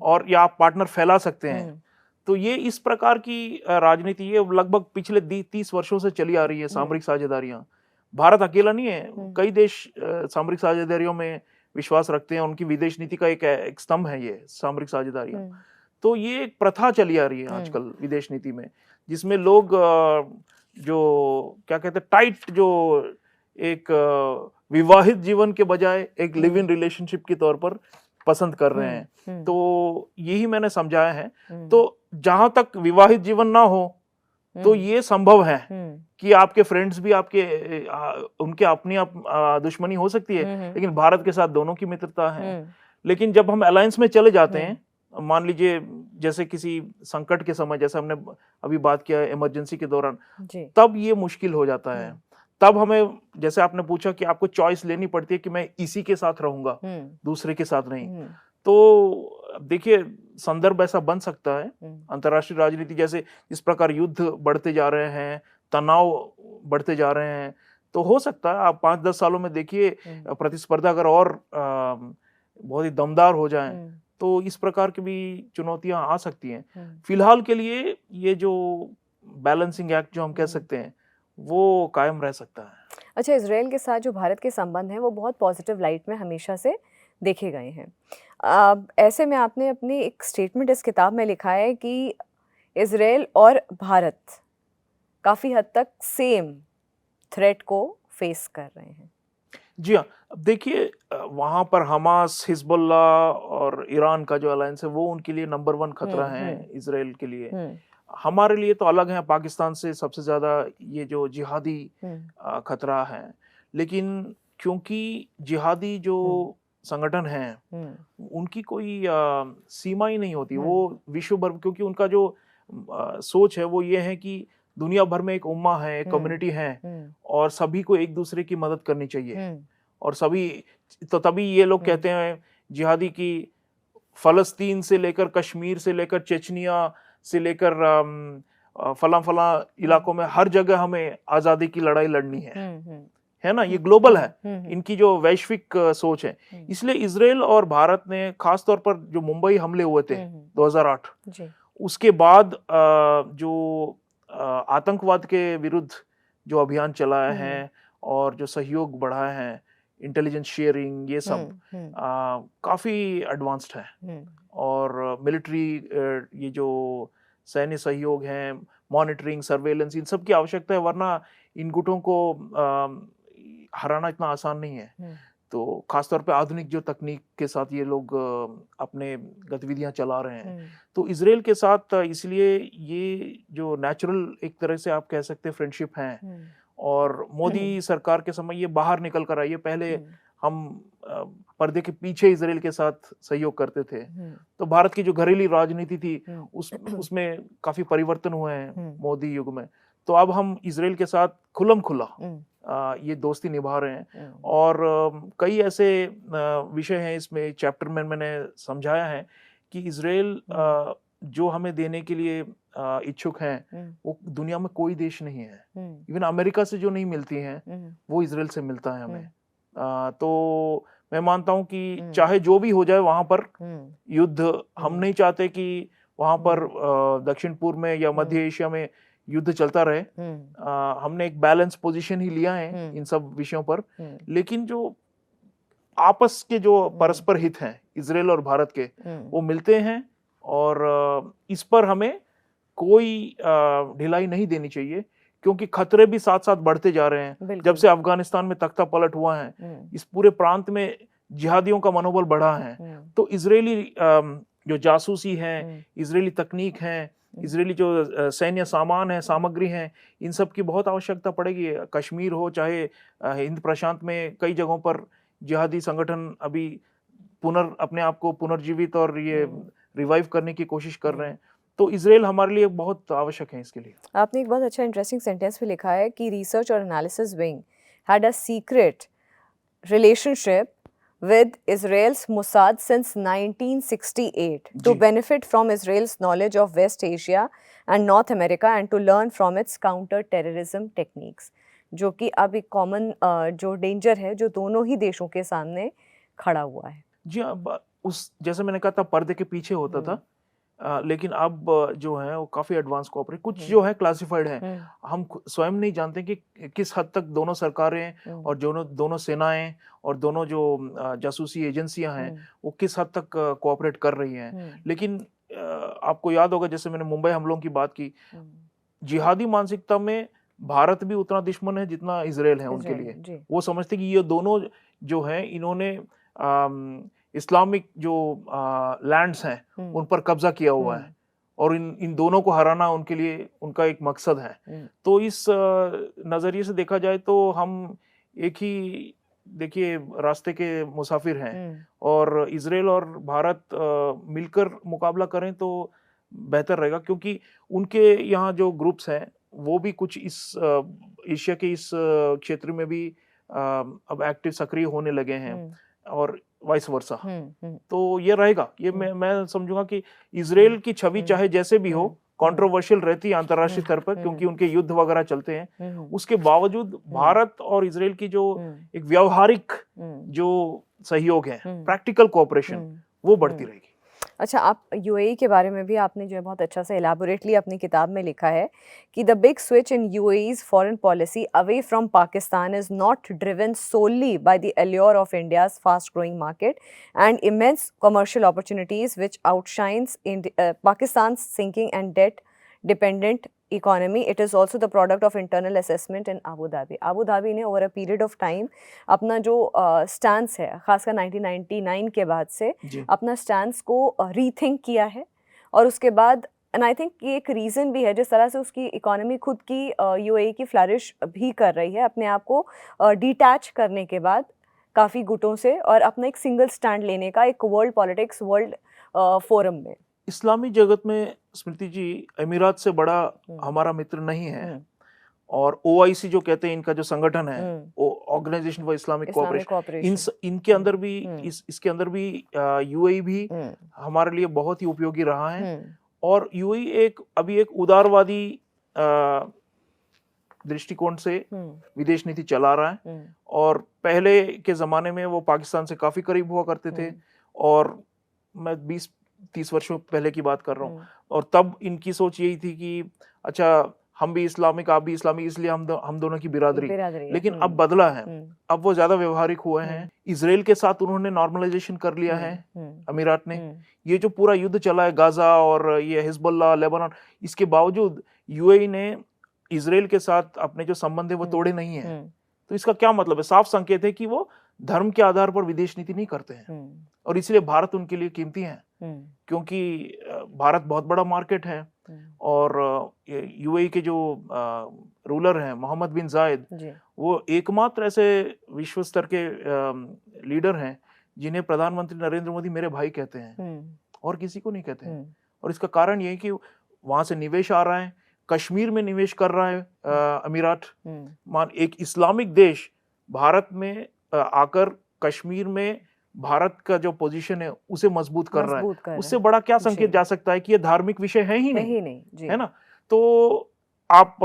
और या आप पार्टनर फैला सकते हैं। तो ये इस प्रकार की राजनीति ये लगभग पिछले 30 वर्षों से चली आ रही है, सामरिक साझेदारियां। भारत अकेला नहीं है, कई देश सामरिक साझेदारियों में विश्वास रखते हैं। उनकी विदेश नीति का एक स्तंभ है ये सामरिक साझेदारियां। तो ये एक प्रथा चली आ रही है आजकल विदेश नीति में, जिसमें लोग जो क्या कहते हैं टाइट, जो एक विवाहित जीवन के बजाय एक लिव इन रिलेशनशिप के तौर पर पसंद कर रहे हैं। तो यही मैंने समझाया है। तो जहां तक विवाहित जीवन ना हो तो ये संभव है कि आपके फ्रेंड्स भी उनके अपनी दुश्मनी हो सकती है, लेकिन भारत के साथ दोनों की मित्रता है। लेकिन जब हम अलायंस में चले जाते हैं, मान लीजिए जैसे किसी संकट के समय, जैसे हमने अभी बात किया इमरजेंसी के दौरान, तब ये मुश्किल हो जाता है। तब हमें, जैसे आपने पूछा कि आपको चॉइस लेनी पड़ती है कि मैं इसी के साथ रहूंगा, दूसरे के साथ नहीं। तो देखिए, संदर्भ ऐसा बन सकता है अंतर्राष्ट्रीय राजनीति, जैसे इस प्रकार युद्ध बढ़ते जा रहे हैं, तनाव बढ़ते जा रहे हैं, तो हो सकता है आप 5-10 सालों में देखिए प्रतिस्पर्धा अगर और बहुत ही दमदार हो जाए तो इस प्रकार की भी चुनौतियां आ सकती हैं। फिलहाल के लिए ये जो बैलेंसिंग एक्ट जो हम कह सकते हैं वो कायम रह सकता है। अच्छा, इजराइल के साथ जो भारत के संबंध हैं वो बहुत पॉजिटिव लाइट में हमेशा से देखे गए हैं। ऐसे में आपने अपनी एक स्टेटमेंट इस किताब में लिखा है कि इजराइल और भारत काफ़ी हद तक सेम थ्रेट को फेस कर रहे हैं। जी हाँ, देखिए वहाँ पर हमास, हिजबुल्ला और ईरान का जो अलायंस है वो उनके लिए नंबर 1 खतरा है इजराइल के लिए। हमारे लिए तो अलग है, पाकिस्तान से सबसे ज़्यादा ये जो जिहादी खतरा है, लेकिन क्योंकि जिहादी जो संगठन हैं उनकी कोई सीमा ही नहीं होती, वो विश्व भर, क्योंकि उनका जो सोच है वो ये है कि दुनिया भर में एक उम्मा है, एक कम्युनिटी है और सभी को एक दूसरे की मदद करनी चाहिए। और सभी, तो तभी ये लोग कहते हैं जिहादी की फलस्तीन से लेकर कश्मीर से लेकर चेचनिया से लेकर फला फला इलाकों में हर जगह हमें आज़ादी की लड़ाई लड़नी है ना। ये ग्लोबल है, इनकी जो वैश्विक सोच है। इसलिए इजराइल और भारत ने खास तौर पर जो मुंबई हमले हुए थे 2008 उसके बाद जो आतंकवाद के विरुद्ध जो अभियान चलाया है और जो सहयोग बढ़ाया है, इंटेलिजेंस शेयरिंग, ये सब काफ़ी एडवांस्ड है। और मिलिट्री ये जो सैन्य सहयोग है, मॉनिटरिंग, सर्वेलेंस, इन सब की आवश्यकता है, वरना इन गुटों को हराना इतना आसान नहीं है। तो खासतौर पे आधुनिक जो तकनीक के साथ ये लोग अपने गतिविधियां चला रहे हैं। तो इजराइल के साथ इसलिए ये जो नेचुरल एक तरह से आप कह सकते हैं फ्रेंडशिप है। और मोदी सरकार के समय ये बाहर निकल कर आई है। पहले हम पर्दे के पीछे इजराइल के साथ सहयोग करते थे, तो भारत की जो घरेलू राजनीति थी उसमें काफी परिवर्तन हुए हैं मोदी युग में। तो अब हम इजराइल के साथ खुल्लम खुल्ला ये दोस्ती निभा रहे हैं। और कई ऐसे विषय हैं इसमें, चैप्टर में मैंने समझाया है कि इजराइल जो हमें देने के लिए इच्छुक हैं वो दुनिया में कोई देश नहीं है। इवन अमेरिका से जो नहीं मिलती हैं वो इजराइल से मिलता है हमें। तो मैं मानता हूं कि चाहे जो भी हो जाए वहां पर युद्ध, हम नहीं चाहते कि वहां पर दक्षिण पूर्व में या मध्य एशिया में युद्ध चलता रहे। हमने एक बैलेंस पोजीशन ही लिया है इन सब विषयों पर। लेकिन जो आपस के जो परस्पर हित हैं इजराइल और भारत के, वो मिलते हैं और इस पर हमें कोई ढिलाई नहीं देनी चाहिए, क्योंकि खतरे भी साथ साथ बढ़ते जा रहे हैं। जब से अफगानिस्तान में तख्ता पलट हुआ है, इस पूरे प्रांत में जिहादियों का मनोबल बढ़ा है। तो इजरायली जो जासूसी है, इजरायली तकनीक है, इजरायली जो सैन्य सामान है, सामग्री है, इन सब की बहुत आवश्यकता पड़ेगी। कश्मीर हो चाहे हिंद प्रशांत में कई जगहों पर जिहादी संगठन अभी अपने आप को पुनर्जीवित और ये रिवाइव करने की कोशिश कर रहे हैं। तो इजराइल हमारे लिए बहुत आवश्यक है इसके लिए। आपने एक बहुत अच्छा इंटरेस्टिंग सेंटेंस भी लिखा है कि रिसर्च और analysis wing had a secret relationship with Israel's Mossad since 1968 to benefit from Israel's knowledge of West Asia and North America and to learn from its counter-terrorism techniques, जो कि अब एक common जो डेंजर है जो दोनों ही देशों के सामने खड़ा हुआ है। जी, अब उस जैसे मैंने कहा था पर्दे के पीछे होता था, लेकिन अब जो है वो काफी एडवांस कोऑपरेट, कुछ जो है क्लासिफाइड है। हम स्वयं नहीं जानते कि किस हद तक दोनों सरकारें और दोनों सेनाएं और दोनों जो जासूसी एजेंसियां हैं वो किस हद तक कोऑपरेट कर रही हैं। लेकिन आपको याद होगा, जैसे मैंने मुंबई हमलों की बात की, जिहादी मानसिकता में भारत भी उतना दुश्मन है जितना इजराइल है उनके लिए। वो समझते कि ये दोनों जो हैं इन्होंने इस्लामिक जो लैंड्स हैं उन पर कब्जा किया हुआ है और इन दोनों को हराना उनके लिए उनका एक मकसद है। तो इस नज़रिए से देखा जाए तो हम एक ही देखिए रास्ते के मुसाफिर हैं और इजराइल और भारत मिलकर मुकाबला करें तो बेहतर रहेगा, क्योंकि उनके यहाँ जो ग्रुप्स हैं वो भी कुछ इस एशिया के इस क्षेत्र में भी अब एक्टिव सक्रिय होने लगे हैं और वाइस वर्सा। तो ये रहेगा, ये मैं समझूंगा कि इजराइल की छवि चाहे जैसे भी हो कंट्रोवर्शियल रहती है अंतर्राष्ट्रीय स्तर पर, क्योंकि उनके युद्ध वगैरह चलते हैं। उसके बावजूद भारत और इजराइल की जो एक व्यावहारिक जो सहयोग है, प्रैक्टिकल कोऑपरेशन, वो बढ़ती रहेगी। अच्छा, आप यूएई के बारे में भी आपने जो है बहुत अच्छा सा एलैबोरेटली अपनी किताब में लिखा है कि द बिग स्विच इन यूएई's foreign policy away from Pakistan is not driven solely by the allure of India's fast growing market and immense commercial opportunities which outshines Pakistan's sinking and debt dependent economy. It is also the product of internal assessment in Abu Dhabi. Abu Dhabi ने over a period of time अपना जो stance है, खासकर 1999 के बाद से अपना stance को रीथिंक किया है और उसके बाद एंड आई थिंक ये एक रीज़न भी है जिस तरह से उसकी इकोनॉमी खुद की यूएई की फ्लरिश भी कर रही है अपने आप को डिटैच करने के बाद काफ़ी गुटों से, और अपना एक सिंगल स्टैंड लेने का एक वर्ल्ड पॉलिटिक्स, वर्ल्ड फोरम में। इस्लामी जगत में स्मृति जी, अमीरात से बड़ा हमारा मित्र नहीं है। और ओआईसी जो कहते हैं, इनका जो संगठन है, ऑर्गेनाइजेशन फॉर इस्लामिक कोऑपरेशन, इनके अंदर भी इसके अंदर भी यूएई भी हमारे लिए बहुत ही उपयोगी रहा है। और यूएई अभी एक उदारवादी दृष्टिकोण से विदेश नीति चला रहा है। और पहले के जमाने में वो पाकिस्तान से काफी करीब हुआ करते थे, और मैं 20-30 वर्षों पहले की बात कर रहा हूँ। और तब इनकी सोच यही थी कि अच्छा, हम भी इस्लामिक, आप भी इस्लामिक, इसलिए हम दोनों की बिरादरी। लेकिन अब बदला है, अब वो ज्यादा व्यवहारिक हुए हैं। इजराइल के साथ उन्होंने नॉर्मलाइजेशन कर लिया है अमीरात ने। ये जो पूरा युद्ध चला है गाजा और ये हिजबुल्लाह, लेबनान, इसके बावजूद यूएई ने इजराइल के साथ अपने जो संबंध है वो तोड़े नहीं है। तो इसका क्या मतलब है? साफ संकेत है कि वो धर्म के आधार पर विदेश नीति नहीं करते हैं। और इसलिए भारत उनके लिए कीमती है, क्योंकि भारत बहुत बड़ा मार्केट है। और यूएई के जो रूलर हैं मोहम्मद बिन जायद, वो एकमात्र ऐसे विश्व स्तर के लीडर हैं जिन्हें प्रधानमंत्री नरेंद्र मोदी मेरे भाई कहते हैं, और किसी को नहीं कहते हैं। और इसका कारण ये है कि वहां से निवेश आ रहा है, कश्मीर में निवेश कर रहा है अमीरात। एक इस्लामिक देश भारत में आकर कश्मीर में भारत का जो पोजीशन है उसे मजबूत कर रहा है। उससे बड़ा क्या संकेत जा सकता है कि ये धार्मिक विषय है ही नहीं, है ना? तो आप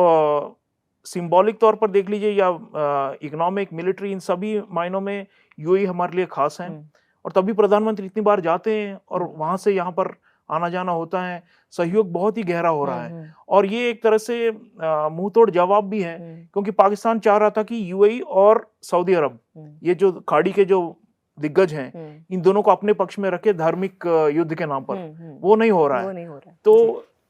सिंबॉलिक तौर पर देख लीजिए या इकोनॉमिक, मिलिट्री, इन सभी मायनों में यूएई हमारे लिए खास है। और तभी प्रधानमंत्री इतनी बार जाते हैं और वहां से यहाँ पर आना जाना होता है। सहयोग बहुत ही गहरा हो रहा है। और ये एक तरह से मुंह तोड़ जवाब भी है, क्योंकि पाकिस्तान चाह रहा था कि यूएई और सऊदी अरब, ये जो खाड़ी के जो दिग्गज हैं, इन दोनों को अपने पक्ष में रखे धार्मिक युद्ध के नाम पर। वो नहीं हो रहा है। तो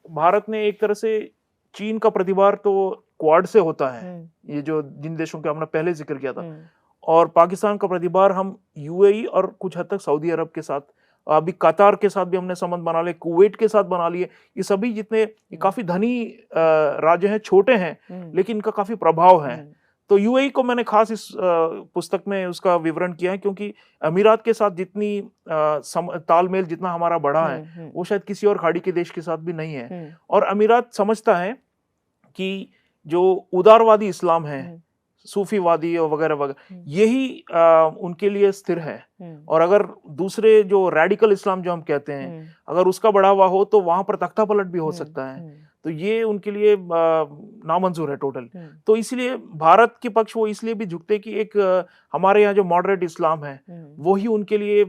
भारत ने एक तरह से, चीन का प्रतिबार तो क्वाड से होता है, ये जो जिन देशों का हमने पहले जिक्र किया था, और पाकिस्तान का प्रतिबार हम यूएई और कुछ हद तक सऊदी अरब के साथ, अभी कतार के साथ भी हमने संबंध बना लिए, कुवैत के साथ बना लिए। ये सभी जितने काफी धनी राज्य हैं, छोटे हैं, लेकिन इनका काफी प्रभाव है। तो यूएई को मैंने खास इस पुस्तक में उसका विवरण किया है, क्योंकि अमीरात के साथ जितनी तालमेल जितना हमारा बढ़ा है, वो शायद किसी और खाड़ी के देश के साथ भी नहीं है। और अमीरात समझता है कि जो उदारवादी इस्लाम है, सूफीवादी और वगैरह वगैरह, यही उनके लिए स्थिर है। और अगर दूसरे जो रेडिकल इस्लाम जो हम कहते हैं, अगर उसका बढ़ावा हो तो वहां पर तख्ता पलट भी हो सकता है। तो ये उनके लिए नामंजूर है टोटल। तो इसलिए भारत के पक्ष वो इसलिए भी झुकते कि एक हमारे यहाँ जो मॉडरेट इस्लाम है वो ही उनके लिए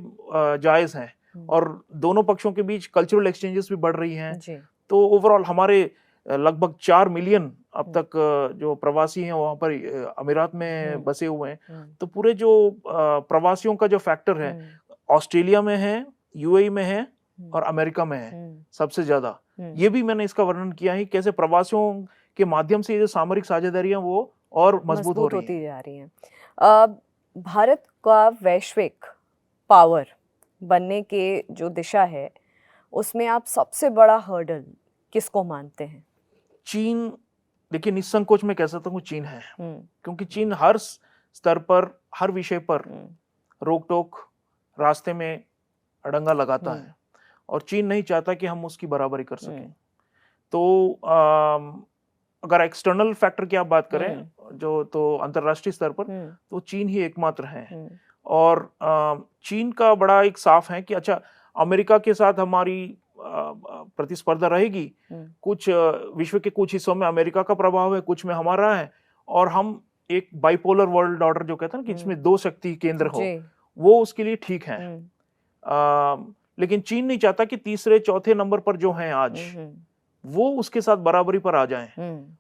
जायज है। और दोनों पक्षों के बीच कल्चरल एक्सचेंजेस भी बढ़ रही हैं। तो ओवरऑल हमारे लगभग 4 मिलियन अब तक जो प्रवासी हैं वहां पर अमीरात में बसे हुए हैं। तो पूरे जो प्रवासियों का जो फैक्टर है, ऑस्ट्रेलिया में है, यूएई में है और अमेरिका में है सबसे ज्यादा। ये भी मैंने इसका वर्णन किया है, कैसे प्रवासियों के माध्यम से ये जो सामरिक साझेदारियां वो और मजबूत होती जा रही हैं। भारत का वैश्विक पावर बनने के जो दिशा है, उसमें आप सबसे बड़ा हर्डल किसको मानते हैं? चीन, देखिए निसंकोच में कह सकता हूँ चीन है। क्योंकि चीन हर स्तर पर, हर विषय पर रोक टोक, रास्ते में अड़ंगा लगाता है। और चीन नहीं चाहता कि हम उसकी बराबरी कर सकें। तो अगर एक्सटर्नल फैक्टर की आप बात करें, जो तो अंतर्राष्ट्रीय स्तर पर, तो चीन ही एकमात्र है। और चीन का बड़ा एक साफ है कि अच्छा, अमेरिका के साथ हमारी प्रतिस्पर्धा रहेगी। कुछ विश्व के कुछ हिस्सों में अमेरिका का प्रभाव है, कुछ में हमारा है, और हम एक बाइपोलर वर्ल्ड ऑर्डर जो कहते हैं ना कि इसमें 2 शक्ति केंद्र हो, वो उसके लिए ठीक है। लेकिन चीन नहीं चाहता कि तीसरे चौथे नंबर पर जो हैं आज, वो उसके साथ बराबरी पर आ जाएं।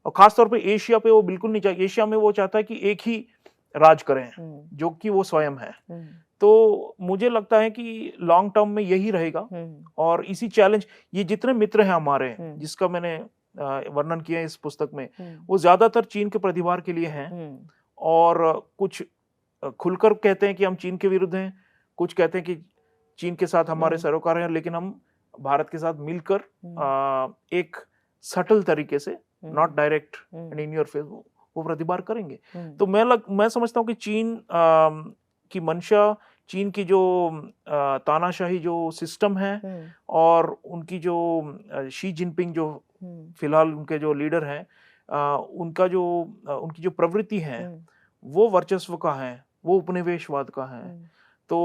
और खासतौर पे एशिया पे वो बिल्कुल नहीं चाहता। एशिया में वो चाहता है कि एक ही राज करें, जो कि वो स्वयं है। तो मुझे लगता है कि लॉन्ग टर्म में यही रहेगा। और इसी चैलेंज, ये जितने मित्र हैं हमारे, जिसका मैंने वर्णन किया है इस पुस्तक में, वो ज्यादातर चीन के प्रतिभार के लिए हैं। और कुछ खुलकर कहते हैं कि हम चीन के विरुद्ध हैं, कुछ कहते हैं कि चीन के साथ हमारे सरोकार हैं, लेकिन हम भारत के साथ मिलकर एक सटल तरीके से, not direct and in your face, वो प्रतिबार करेंगे। तो मैं समझता हूँ कि चीन की मंशा, चीन की जो तानाशाही जो सिस्टम है, और उनकी जो शी जिनपिंग जो फिलहाल उनके जो लीडर हैं, उनकी जो प्रवृत्ति है वो वर्चस्व का है, वो उपनिवेशवाद का है। तो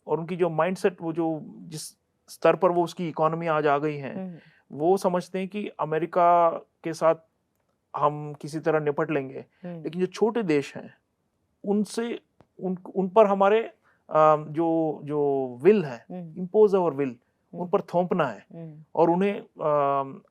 और उनकी जो माइंडसेट, वो जो जिस स्तर पर वो उसकी इकोनॉमी आज आ गई है, वो समझते हैं कि अमेरिका के साथ हम किसी तरह निपट लेंगे, लेकिन जो छोटे देश हैं उनसे उन पर हमारे जो जो विल है, इम्पोज अवर विल, उन पर थोपना है और उन्हें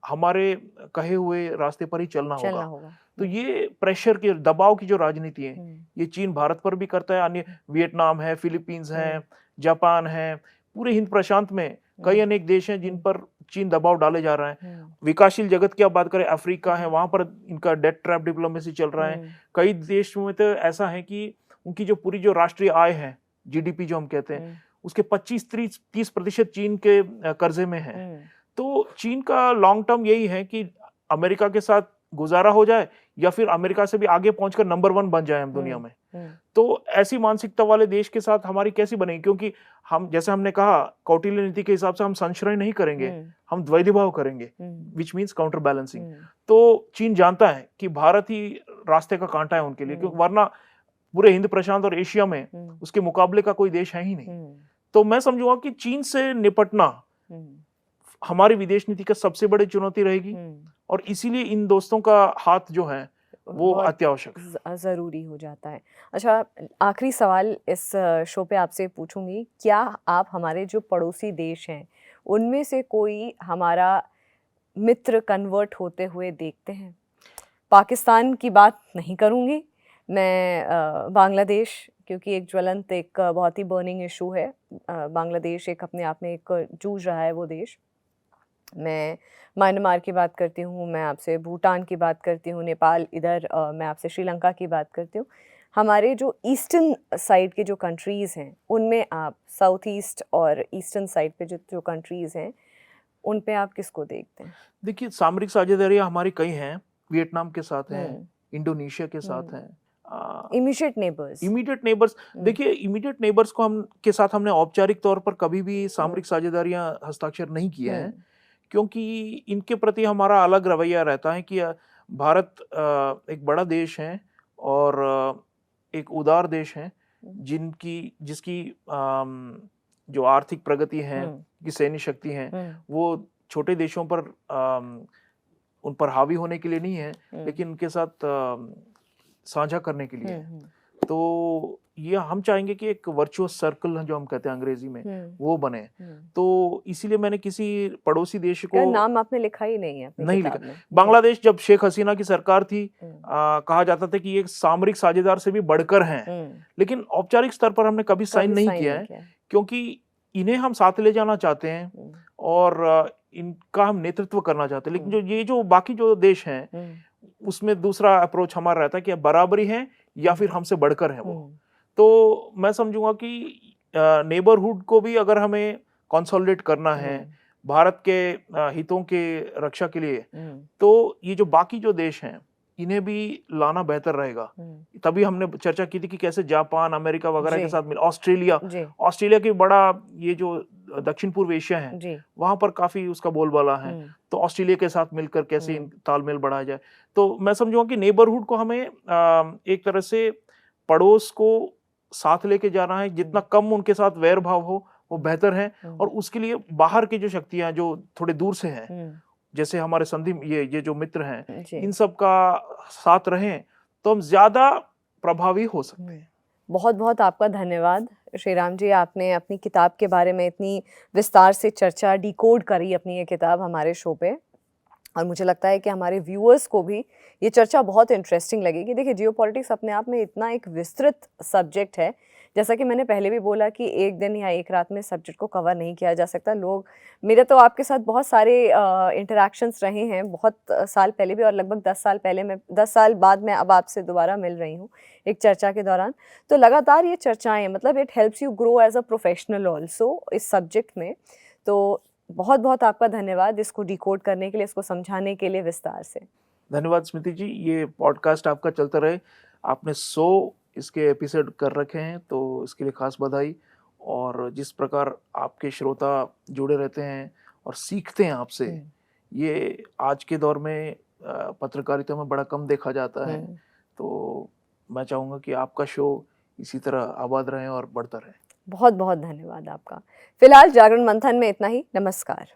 हमारे कहे हुए रास्ते पर ही चलना होगा। तो ये प्रेशर के, दबाव की जो राजनीति है, ये चीन भारत पर भी करता है, अन्य वियतनाम है, फिलीपींस है, जापान है, पूरे हिंद प्रशांत में कई अनेक देश हैं जिन पर चीन दबाव डाले जा रहा है। विकासशील जगत की आप बात करें, अफ्रीका है, वहां पर इनका डेट ट्रैप डिप्लोमेसी चल रहा है। कई देशों में तो ऐसा है कि उनकी जो पूरी जो राष्ट्रीय आय है, जीडीपी जो हम कहते हैं, उसके 25-30% चीन के कर्जे में है। तो चीन का लॉन्ग टर्म यही है कि अमेरिका के साथ गुजारा हो जाए, या फिर अमेरिका से भी आगे पहुंचकर नंबर 1 बन जाए हम दुनिया में। तो ऐसी मानसिकता वाले देश के साथ हमारी कैसी बनेगी? क्योंकि हम, जैसे हमने कहा, कौटिल्य नीति के हिसाब से हम संशय नहीं करेंगे, हम द्वैधिभाव करेंगे, विच मीन्स काउंटर बैलेंसिंग। तो चीन जानता है कि भारत ही रास्ते का कांटा है उनके लिए, क्योंकि वरना पूरे हिंद प्रशांत और एशिया में उसके मुकाबले का कोई देश है ही नहीं। तो मैं समझूंगा कि चीन से निपटना हमारी विदेश नीति का सबसे बड़ी चुनौती रहेगी, और इसीलिए इन दोस्तों का हाथ जो है वो अत्यावश्यक जरूरी हो जाता है। अच्छा, आखिरी सवाल इस शो पे आपसे पूछूंगी, क्या आप हमारे जो पड़ोसी देश हैं उनमें से कोई हमारा मित्र कन्वर्ट होते हुए देखते हैं? पाकिस्तान की बात नहीं करूंगी मैं, बांग्लादेश, क्योंकि एक ज्वलंत, एक बहुत ही बर्निंग इशू है। बांग्लादेश एक अपने आप में एक जूझ रहा है वो देश। मैं म्यांमार की बात करती हूँ, मैं आपसे भूटान की बात करती हूँ, नेपाल, इधर मैं आपसे श्रीलंका की बात करती हूँ। हमारे जो ईस्टर्न साइड के जो कंट्रीज़ हैं उनमें आप, साउथ ईस्ट और ईस्टर्न साइड पे जो कंट्रीज़ हैं उन पे आप किसको देखते हैं? देखिए, सामरिक साझेदारियाँ हमारी कई हैं, वियतनाम के साथ हैं, इंडोनेशिया के साथ हैं, इमीडिएट नेबर्स। देखिए, इमीडिएट नेबर्स को हम के साथ हमने औपचारिक तौर पर कभी भी सामरिक साझेदारियां हस्ताक्षर नहीं किया है, क्योंकि इनके प्रति हमारा अलग रवैया रहता है कि भारत एक बड़ा देश है और एक उदार देश है, जिसकी जो आर्थिक प्रगति है, की सैन्य शक्ति है, वो छोटे देशों पर उन पर हावी होने के लिए नहीं है, लेकिन उनके साथ साझा करने के लिए। तो ये हम चाहेंगे कि एक वर्चुअस सर्कल जो हम कहते हैं अंग्रेजी में, वो बने। तो इसीलिए मैंने किसी पड़ोसी देश को, नाम आपने लिखा ही नहीं है, नहीं लिखा। बांग्लादेश, जब शेख हसीना की सरकार थी, कहा जाता था कि ये सामरिक साझेदार से भी बढ़कर हैं, लेकिन औपचारिक स्तर पर हमने कभी साइन नहीं किया है, क्योंकि इन्हें हम साथ ले जाना चाहते हैं और इनका हम नेतृत्व करना चाहते हैं। लेकिन जो बाकी जो देश हैं, उसमें दूसरा अप्रोच हमारा रहता है कि बराबरी है या फिर हमसे बढ़कर है वो। तो मैं समझूंगा कि नेबरहुड को भी अगर हमें कंसोलिडेट करना है भारत के हितों के रक्षा के लिए, तो ये जो बाकी जो देश हैं इन्हें भी लाना बेहतर रहेगा। तभी हमने चर्चा की थी कि कैसे जापान, अमेरिका वगैरह के साथ मिल, ऑस्ट्रेलिया की बड़ा, ये जो दक्षिण पूर्व एशिया है वहां पर काफी उसका बोलबाला है, तो ऑस्ट्रेलिया के साथ मिलकर कैसे तालमेल बढ़ाया जाए। तो मैं समझूंगा कि नेबरहुड को हमें एक तरह से पड़ोस को साथ लेके जाना है, जितना कम उनके साथ वैर भाव हो वो बेहतर है। और उसके लिए बाहर की जो शक्तियां जो थोड़े दूर से हैं, जैसे हमारे संधि, ये जो मित्र हैं, इन सब का साथ रहें तो हम ज्यादा प्रभावी हो सकते हैं। बहुत बहुत आपका धन्यवाद श्रीराम जी, आपने अपनी किताब के बारे में इतनी विस्तार से चर्चा, डिकोड करी अपनी ये किताब हमारे शो पे, और मुझे लगता है कि हमारे व्यूअर्स को भी ये चर्चा बहुत इंटरेस्टिंग लगेगी। देखिए, जियोपॉलिटिक्स अपने आप में इतना एक विस्तृत सब्जेक्ट है, जैसा कि मैंने पहले भी बोला कि एक दिन या एक रात में सब्जेक्ट को कवर नहीं किया जा सकता। मेरे तो आपके साथ बहुत सारे इंटरेक्शंस रहे हैं, बहुत साल पहले भी, और लगभग 10 साल पहले, मैं 10 साल बाद मैं अब आपसे दोबारा मिल रही हूँ एक चर्चा के दौरान। तो लगातार ये चर्चाएँ, मतलब it helps you grow as a professional also इस सब्जेक्ट में। तो बहुत बहुत आपका धन्यवाद इसको डिकोड करने के लिए, इसको समझाने के लिए विस्तार से। धन्यवाद स्मृति जी, ये पॉडकास्ट आपका चलता रहे। आपने 100 इसके एपिसोड कर रखे हैं, तो इसके लिए खास बधाई। और जिस प्रकार आपके श्रोता जुड़े रहते हैं और सीखते हैं आपसे, ये आज के दौर में पत्रकारिता में बड़ा कम देखा जाता है। तो मैं चाहूँगा कि आपका शो इसी तरह आबाद रहे और बढ़ता रहे। बहुत बहुत धन्यवाद आपका। फिलहाल जागरण मंथन में इतना ही। नमस्कार।